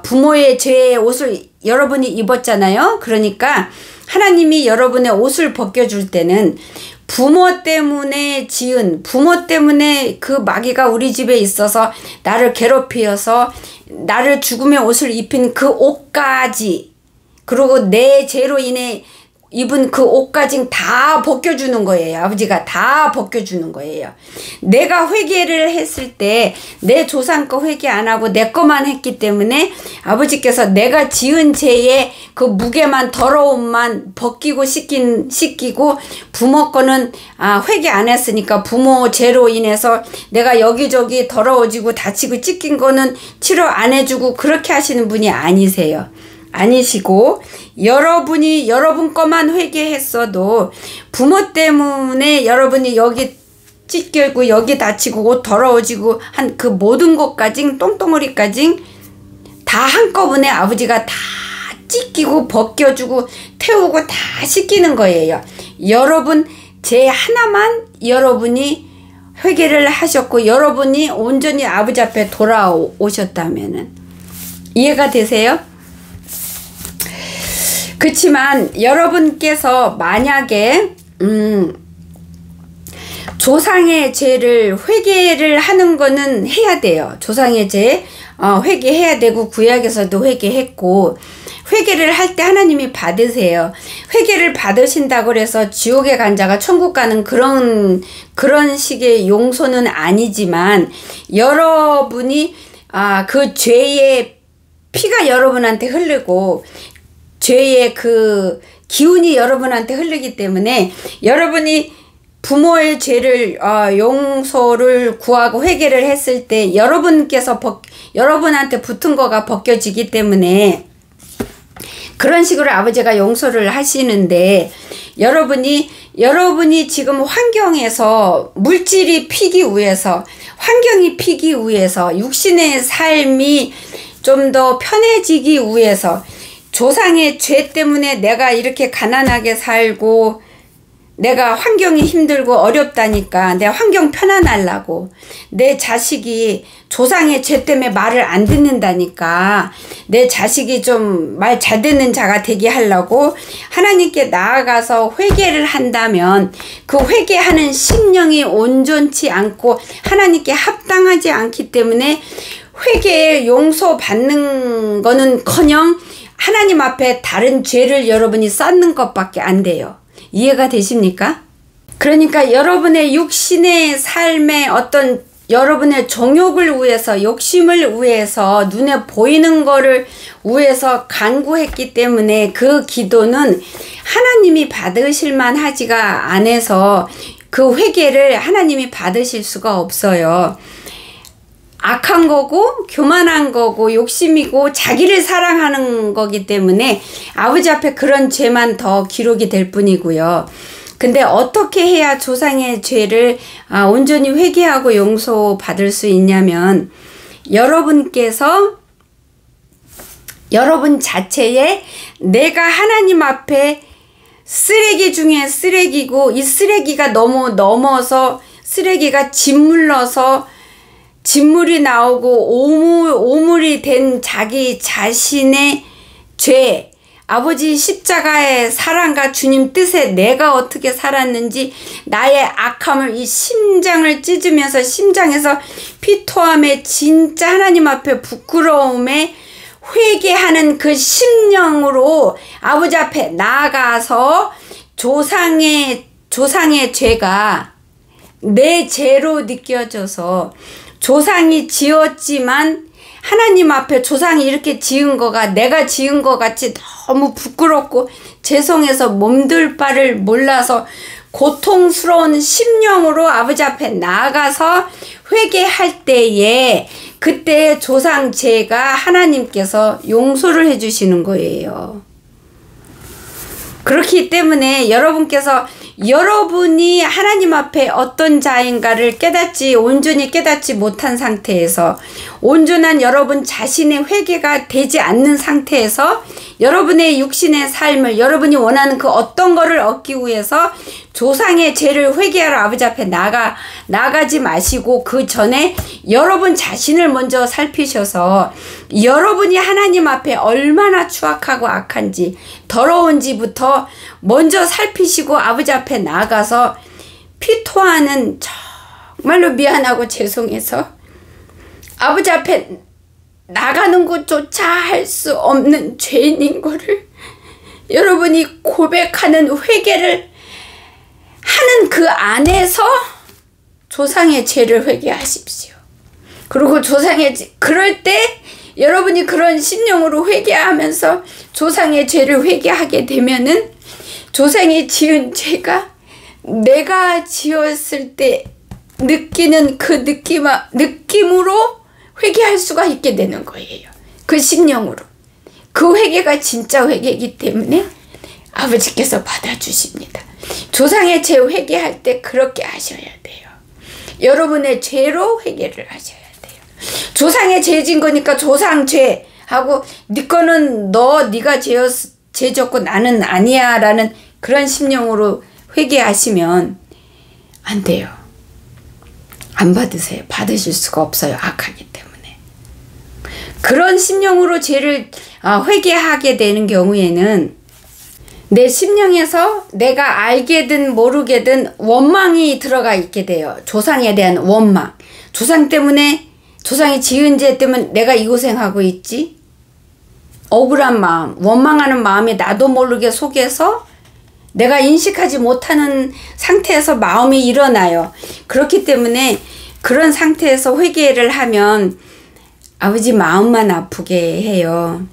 부모의 죄의 옷을 여러분이 입었잖아요. 그러니까 하나님이 여러분의 옷을 벗겨줄 때는 부모 때문에 지은 부모 때문에 그 마귀가 우리 집에 있어서 나를 괴롭히어서 나를 죽음의 옷을 입힌 그 옷까지 그리고 내 죄로 인해 입은 그 옷까지 다 벗겨주는 거예요. 아버지가 다 벗겨주는 거예요. 내가 회개를 했을 때 내 조상 거 회개 안 하고 내 거만 했기 때문에 아버지께서 내가 지은 죄의 그 무게만 더러움만 벗기고 씻기고 부모 거는 회개 안 했으니까 부모 죄로 인해서 내가 여기저기 더러워지고 다치고 찢긴 거는 치료 안 해주고 그렇게 하시는 분이 아니세요. 아니시고 여러분이 여러분 거만 회개했어도 부모 때문에 여러분이 여기 찢기고 여기 다치고 옷 더러워지고 한 그 모든 것까지 똥덩어리까지 다 한꺼번에 아버지가 다 찢기고 벗겨주고 태우고 다 씻기는 거예요. 여러분 죄 하나만 여러분이 회개를 하셨고 여러분이 온전히 아버지 앞에 돌아오셨다면은 이해가 되세요? 그렇지만 여러분께서 만약에 조상의 죄를 회개를 하는 거는 해야 돼요. 조상의 죄 회개해야 되고 구약에서도 회개했고 회개를 할 때 하나님이 받으세요. 회개를 받으신다고 해서 지옥에 간 자가 천국 가는 그런 식의 용서는 아니지만 여러분이 그 죄의 피가 여러분한테 흐르고 죄의 그 기운이 여러분한테 흐르기 때문에 여러분이 부모의 죄를 용서를 구하고 회개를 했을 때 여러분께서 여러분한테 붙은 거가 벗겨지기 때문에 그런 식으로 아버지가 용서를 하시는데 여러분이 지금 환경에서 물질이 피기 위해서 환경이 피기 위해서 육신의 삶이 좀 더 편해지기 위해서 조상의 죄 때문에 내가 이렇게 가난하게 살고 내가 환경이 힘들고 어렵다니까 내 환경 편안하려고 내 자식이 조상의 죄 때문에 말을 안 듣는다니까 내 자식이 좀 말 잘 듣는 자가 되게 하려고 하나님께 나아가서 회개를 한다면 그 회개하는 심령이 온전치 않고 하나님께 합당하지 않기 때문에 회개에 용서받는 거는커녕 하나님 앞에 다른 죄를 여러분이 쌓는 것밖에 안 돼요. 이해가 되십니까? 그러니까 여러분의 육신의 삶에 어떤 여러분의 정욕을 위해서 욕심을 위해서 눈에 보이는 거를 위해서 간구했기 때문에 그 기도는 하나님이 받으실 만하지가 않아서 그 회개를 하나님이 받으실 수가 없어요. 악한 거고 교만한 거고 욕심이고 자기를 사랑하는 거기 때문에 아버지 앞에 그런 죄만 더 기록이 될 뿐이고요. 근데 어떻게 해야 조상의 죄를 온전히 회개하고 용서받을 수 있냐면 여러분께서 여러분 자체에 내가 하나님 앞에 쓰레기 중에 쓰레기고 이 쓰레기가 너무 넘어서 쓰레기가 짓물러서 진물이 나오고 오물이 된 자기 자신의 죄, 아버지 십자가의 사랑과 주님 뜻에 내가 어떻게 살았는지 나의 악함을 이 심장을 찢으면서 심장에서 피토함에 진짜 하나님 앞에 부끄러움에 회개하는 그 심령으로 아버지 앞에 나아가서 조상의 죄가 내 죄로 느껴져서 조상이 지었지만 하나님 앞에 조상이 이렇게 지은 거가 내가 지은 거 같이 너무 부끄럽고 죄송해서 몸둘 바를 몰라서 고통스러운 심령으로 아버지 앞에 나아가서 회개할 때에 그때 조상 죄가 하나님께서 용서를 해주시는 거예요. 그렇기 때문에 여러분께서 여러분이 하나님 앞에 어떤 자인가를 온전히 깨닫지 못한 상태에서 온전한 여러분 자신의 회개가 되지 않는 상태에서 여러분의 육신의 삶을 여러분이 원하는 그 어떤 거를 얻기 위해서 조상의 죄를 회개하러 아버지 앞에 나가지 마시고 그 전에 여러분 자신을 먼저 살피셔서 여러분이 하나님 앞에 얼마나 추악하고 악한지 더러운지부터 먼저 살피시고 아버지 앞에 나가서 피토하는 정말로 미안하고 죄송해서 아버지 앞에 나가는 것조차 할 수 없는 죄인인 거를 여러분이 고백하는 회개를 하는 그 안에서 조상의 죄를 회개하십시오. 그리고 그럴 때 여러분이 그런 심령으로 회개하면서 조상의 죄를 회개하게 되면은 조상이 지은 죄가 내가 지었을 때 느끼는 그 느낌으로 회개할 수가 있게 되는 거예요. 그 심령으로. 그 회개가 진짜 회개이기 때문에 아버지께서 받아주십니다. 조상의 죄 회개할 때 그렇게 하셔야 돼요. 여러분의 죄로 회개를 하셔야 돼요. 조상의 죄 진 거니까 조상 죄 하고 네 거는 네가 죄 졌고 나는 아니야 라는 그런 심령으로 회개하시면 안 돼요. 안 받으세요. 받으실 수가 없어요. 악하기 때문에. 그런 심령으로 죄를 회개하게 되는 경우에는 내 심령에서 내가 알게든 모르게든 원망이 들어가 있게 돼요. 조상에 대한 원망. 조상 때문에 조상이 지은 죄 때문에 내가 이 고생하고 있지? 억울한 마음, 원망하는 마음이 나도 모르게 속에서 내가 인식하지 못하는 상태에서 마음이 일어나요. 그렇기 때문에 그런 상태에서 회개를 하면 아버지 마음만 아프게 해요.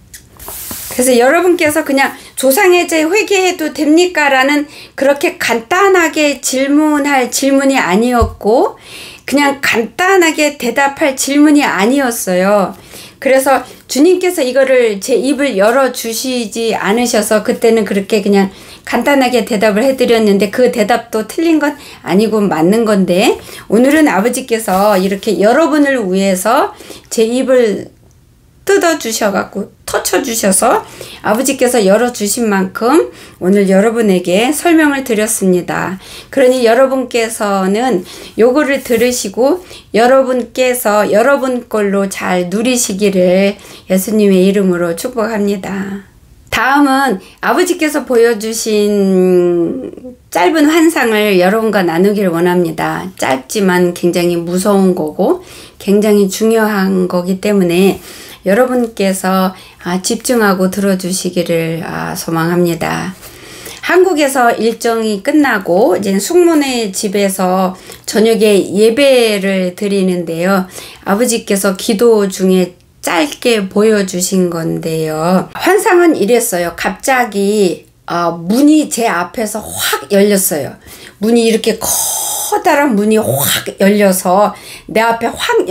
그래서 여러분께서 그냥 조상의 죄 회개해도 됩니까? 라는 그렇게 간단하게 질문할 질문이 아니었고 그냥 간단하게 대답할 질문이 아니었어요. 그래서 주님께서 이거를 제 입을 열어주시지 않으셔서 그때는 그렇게 그냥 간단하게 대답을 해드렸는데 그 대답도 틀린 건 아니고 맞는 건데 오늘은 아버지께서 이렇게 여러분을 위해서 제 입을 뜯어주셔갖고 터쳐주셔서 아버지께서 열어주신 만큼 오늘 여러분에게 설명을 드렸습니다. 그러니 여러분께서는 요거를 들으시고 여러분께서 여러분 걸로 잘 누리시기를 예수님의 이름으로 축복합니다. 다음은 아버지께서 보여주신 짧은 환상을 여러분과 나누길 원합니다. 짧지만 굉장히 무서운 거고 굉장히 중요한 거기 때문에 여러분께서 집중하고 들어주시기를 소망합니다. 한국에서 일정이 끝나고 이제 숙모네 집에서 저녁에 예배를 드리는데요. 아버지께서 기도 중에 짧게 보여주신 건데요. 환상은 이랬어요. 갑자기 문이 제 앞에서 확 열렸어요. 문이 이렇게 커다란 문이 확 열려서 내 앞에 확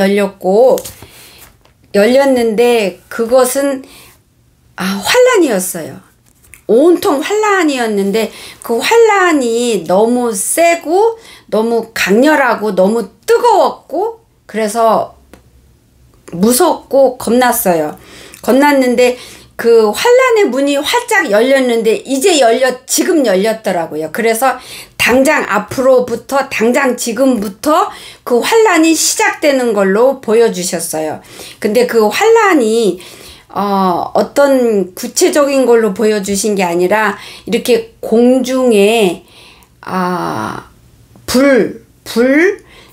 열렸는데 그것은 환란이었어요. 온통 환란이었는데 그 환란이 너무 세고 너무 강렬하고 너무 뜨거웠고 그래서 무섭고 겁났어요. 겁났는데 그 환란의 문이 활짝 열렸는데 지금 열렸더라고요. 그래서 당장 앞으로부터 당장 지금부터 그 환란이 시작되는 걸로 보여주셨어요. 근데 그 환란이 어떤 구체적인 걸로 보여주신 게 아니라 이렇게 공중에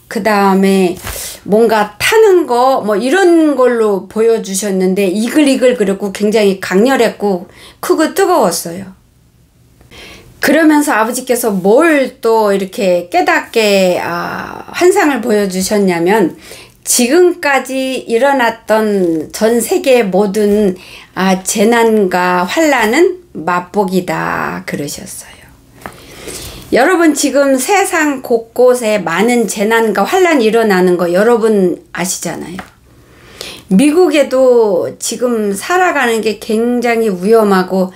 그 다음에 뭔가 타는 거 뭐 이런 걸로 보여주셨는데 이글이글 그랬고 굉장히 강렬했고 크고 뜨거웠어요. 그러면서 아버지께서 뭘 또 이렇게 깨닫게 환상을 보여주셨냐면 지금까지 일어났던 전 세계의 모든 재난과 환란은 맛보기다 그러셨어요. 여러분 지금 세상 곳곳에 많은 재난과 환란이 일어나는 거 여러분 아시잖아요. 미국에도 지금 살아가는 게 굉장히 위험하고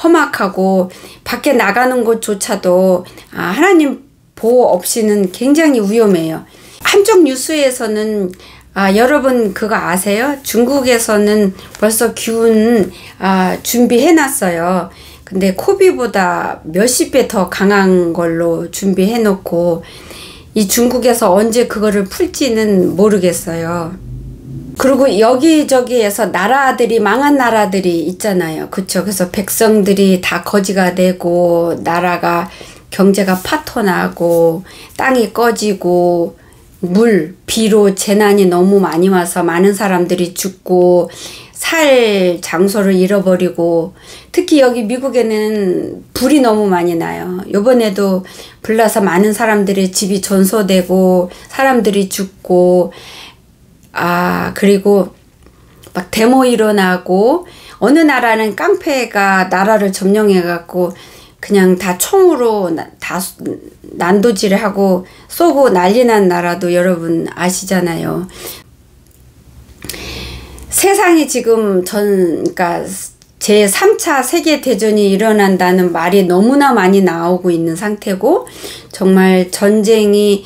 험악하고 밖에 나가는 곳조차도 하나님 보호 없이는 굉장히 위험해요. 한쪽 뉴스에서는 여러분 그거 아세요? 중국에서는 벌써 균 준비해놨어요. 근데 코비보다 몇십 배 더 강한 걸로 준비해 놓고 이 중국에서 언제 그거를 풀지는 모르겠어요. 그리고 여기저기에서 망한 나라들이 있잖아요. 그쵸? 그래서 백성들이 다 거지가 되고 나라가 경제가 파토나고 땅이 꺼지고 비로 재난이 너무 많이 와서 많은 사람들이 죽고 살 장소를 잃어버리고 특히 여기 미국에는 불이 너무 많이 나요. 요번에도 불 나서 많은 사람들의 집이 전소되고 사람들이 죽고 그리고 막 데모 일어나고 어느 나라는 깡패가 나라를 점령해 갖고 그냥 다 총으로 다 난도질하고 쏘고 난리 난 나라도 여러분 아시잖아요. 세상이 지금 그러니까 제3차 세계대전이 일어난다는 말이 너무나 많이 나오고 있는 상태고 정말 전쟁이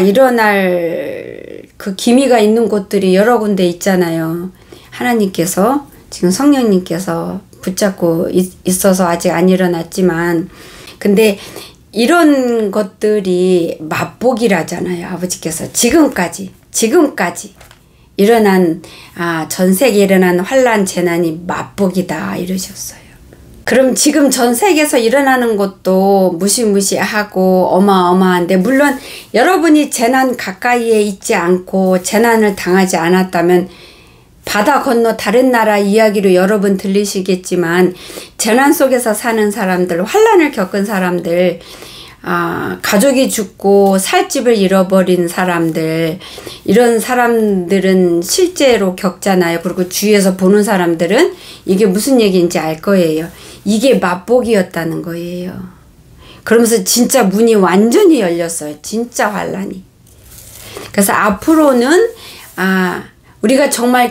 일어날 그 기미가 있는 곳들이 여러 군데 있잖아요. 하나님께서 지금 성령님께서 붙잡고 있어서 아직 안 일어났지만 근데 이런 것들이 맛보기라잖아요. 아버지께서 지금까지 일어난 전 세계에 일어난 환란 재난이 맛보기다 이러셨어요. 그럼 지금 전 세계에서 일어나는 것도 무시무시하고 어마어마한데 물론 여러분이 재난 가까이에 있지 않고 재난을 당하지 않았다면 바다 건너 다른 나라 이야기로 여러분 들리시겠지만 재난 속에서 사는 사람들, 환란을 겪은 사람들, 가족이 죽고 살 집을 잃어버린 사람들, 이런 사람들은 실제로 겪잖아요. 그리고 주위에서 보는 사람들은 이게 무슨 얘기인지 알 거예요. 이게 맛보기였다는 거예요. 그러면서 진짜 문이 완전히 열렸어요. 진짜 환란이. 그래서 앞으로는 우리가 정말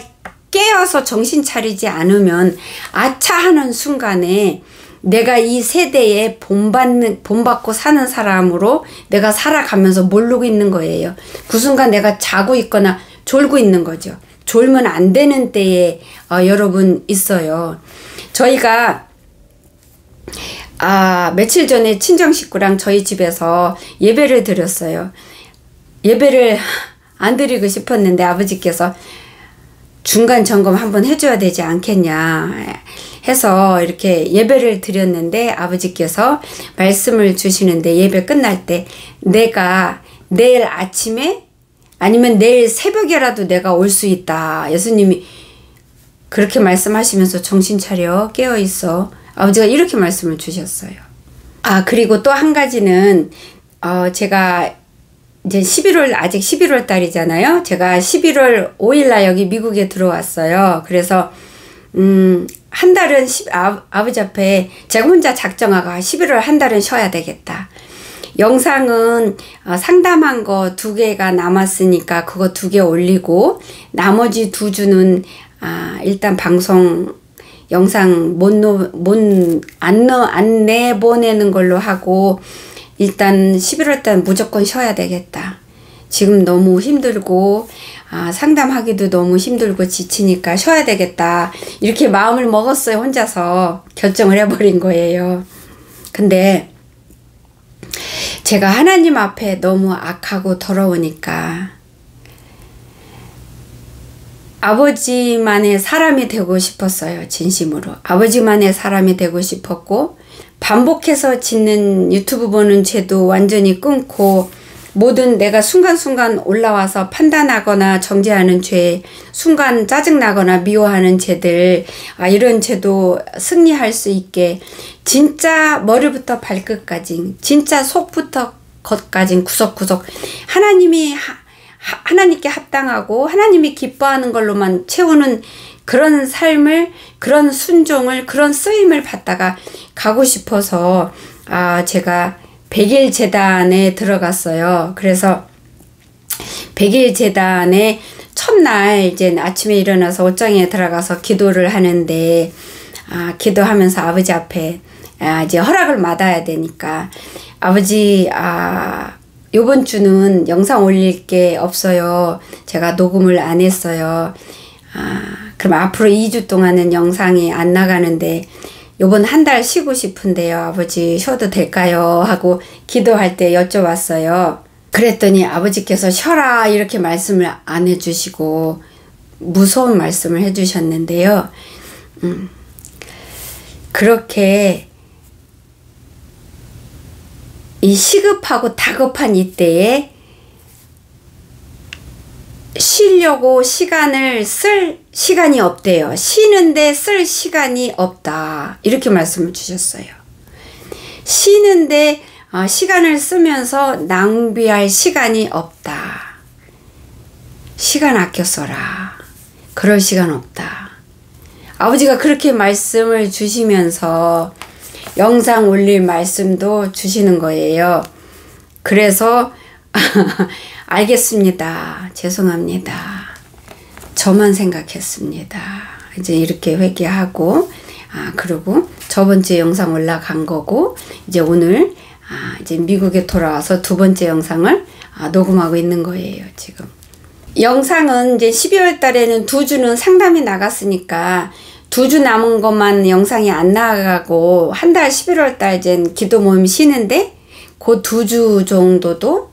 깨어서 정신 차리지 않으면 아차 하는 순간에 내가 이 세대에 본받고 사는 사람으로 내가 살아가면서 모르고 있는 거예요. 그 순간 내가 자고 있거나 졸고 있는 거죠. 졸면 안 되는 때에 여러분 있어요. 저희가 며칠 전에 친정 식구랑 저희 집에서 예배를 드렸어요. 예배를 안 드리고 싶었는데 아버지께서 중간 점검 한번 해줘야 되지 않겠냐 해서 이렇게 예배를 드렸는데 아버지께서 말씀을 주시는데 예배 끝날 때 내가 내일 아침에 아니면 내일 새벽에라도 내가 올 수 있다. 예수님이 그렇게 말씀하시면서 정신 차려 깨어있어. 아버지가 이렇게 말씀을 주셨어요. 그리고 또 한 가지는 제가 이제 11월 아직 11월 달이잖아요. 제가 11월 5일 날 여기 미국에 들어왔어요. 그래서 한 달은 아버지 앞에 제가 혼자 작정하고 11월 한 달은 쉬어야 되겠다. 영상은 상담한 거 2개가 남았으니까 그거 2개 올리고 나머지 2주는 일단 방송 영상 안 내보내는 걸로 하고 일단 11월 달 무조건 쉬어야 되겠다. 지금 너무 힘들고 상담하기도 너무 힘들고 지치니까 쉬어야 되겠다. 이렇게 마음을 먹었어요. 혼자서 결정을 해버린 거예요. 근데 제가 하나님 앞에 너무 악하고 더러우니까 아버지만의 사람이 되고 싶었어요. 진심으로. 아버지만의 사람이 되고 싶었고 반복해서 짓는 유튜브 보는 죄도 완전히 끊고 모든 내가 순간순간 올라와서 판단하거나 정죄하는 죄, 순간 짜증나거나 미워하는 죄들 이런 죄도 승리할 수 있게 진짜 머리부터 발끝까지 진짜 속부터 겉까지 구석구석 하나님께 합당하고 하나님이 기뻐하는 걸로만 채우는 그런 삶을 그런 순종을 그런 쓰임을 받다가 가고 싶어서 제가 100일 재단에 들어갔어요. 그래서 100일 재단에 첫날 이제 아침에 일어나서 옷장에 들어가서 기도를 하는데 기도하면서 아버지 앞에 이제 허락을 받아야 되니까 아버지 요번 주는 영상 올릴 게 없어요. 제가 녹음을 안 했어요. 그럼 앞으로 2주 동안은 영상이 안 나가는데 요번 한 달 쉬고 싶은데요. 아버지 쉬어도 될까요? 하고 기도할 때 여쭤봤어요. 그랬더니 아버지께서 쉬어라 이렇게 말씀을 안 해주시고 무서운 말씀을 해주셨는데요. 그렇게 이 시급하고 다급한 이때에 쉬려고 시간을 쓸 시간이 없대요. 쉬는데 쓸 시간이 없다. 이렇게 말씀을 주셨어요. 쉬는데 시간을 쓰면서 낭비할 시간이 없다. 시간 아껴 써라. 그럴 시간 없다. 아버지가 그렇게 말씀을 주시면서 영상 올릴 말씀도 주시는 거예요. 그래서 알겠습니다. 죄송합니다. 저만 생각했습니다. 이제 이렇게 회개하고 그리고 저번째 영상 올라간 거고 이제 오늘 이제 미국에 돌아와서 2번째 영상을 녹음하고 있는 거예요. 지금 영상은 이제 12월 달에는 2주는 상담이 나갔으니까 2주 남은 것만 영상이 안 나가고 한 달 11월 달 이제 기도 모임 쉬는데 그 2주 정도도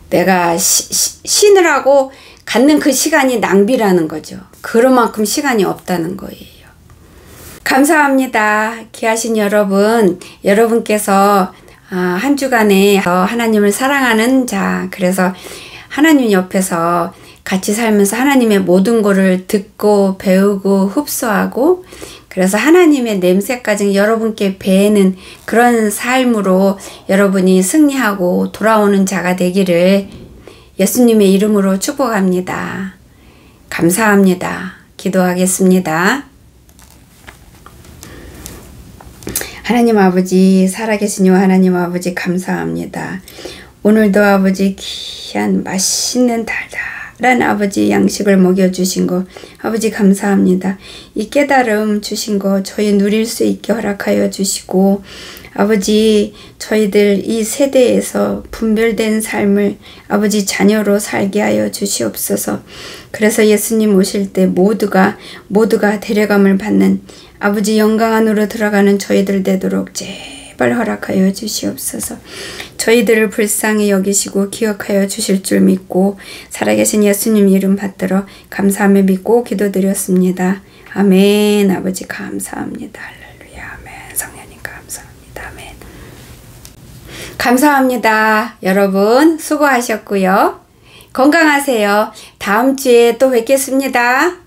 내가 쉬느라고 갖는 그 시간이 낭비라는 거죠. 그런 만큼 시간이 없다는 거예요. 감사합니다. 귀하신 여러분, 여러분께서 한 주간에 하나님을 사랑하는 자, 그래서 하나님 옆에서 같이 살면서 하나님의 모든 거를 듣고 배우고 흡수하고 그래서 하나님의 냄새까지 여러분께 배는 그런 삶으로 여러분이 승리하고 돌아오는 자가 되기를 예수님의 이름으로 축복합니다. 감사합니다. 기도하겠습니다. 하나님 아버지, 살아계신 하나님 아버지 감사합니다. 오늘도 아버지 귀한 맛있는 달달한 아버지 양식을 먹여주신 거 아버지 감사합니다. 이 깨달음 주신 거 저희 누릴 수 있게 허락하여 주시고 아버지 저희들 이 세대에서 분별된 삶을 아버지 자녀로 살게 하여 주시옵소서. 그래서 예수님 오실 때 모두가 데려감을 받는 아버지 영광 안으로 들어가는 저희들 되도록 제발 허락하여 주시옵소서. 저희들을 불쌍히 여기시고 기억하여 주실 줄 믿고 살아계신 예수님 이름 받들어 감사하며 믿고 기도드렸습니다. 아멘. 아버지 감사합니다. 할렐루야. 아멘. 성령님 감사합니다. 아멘. 감사합니다. 여러분 수고하셨고요. 건강하세요. 다음 주에 또 뵙겠습니다.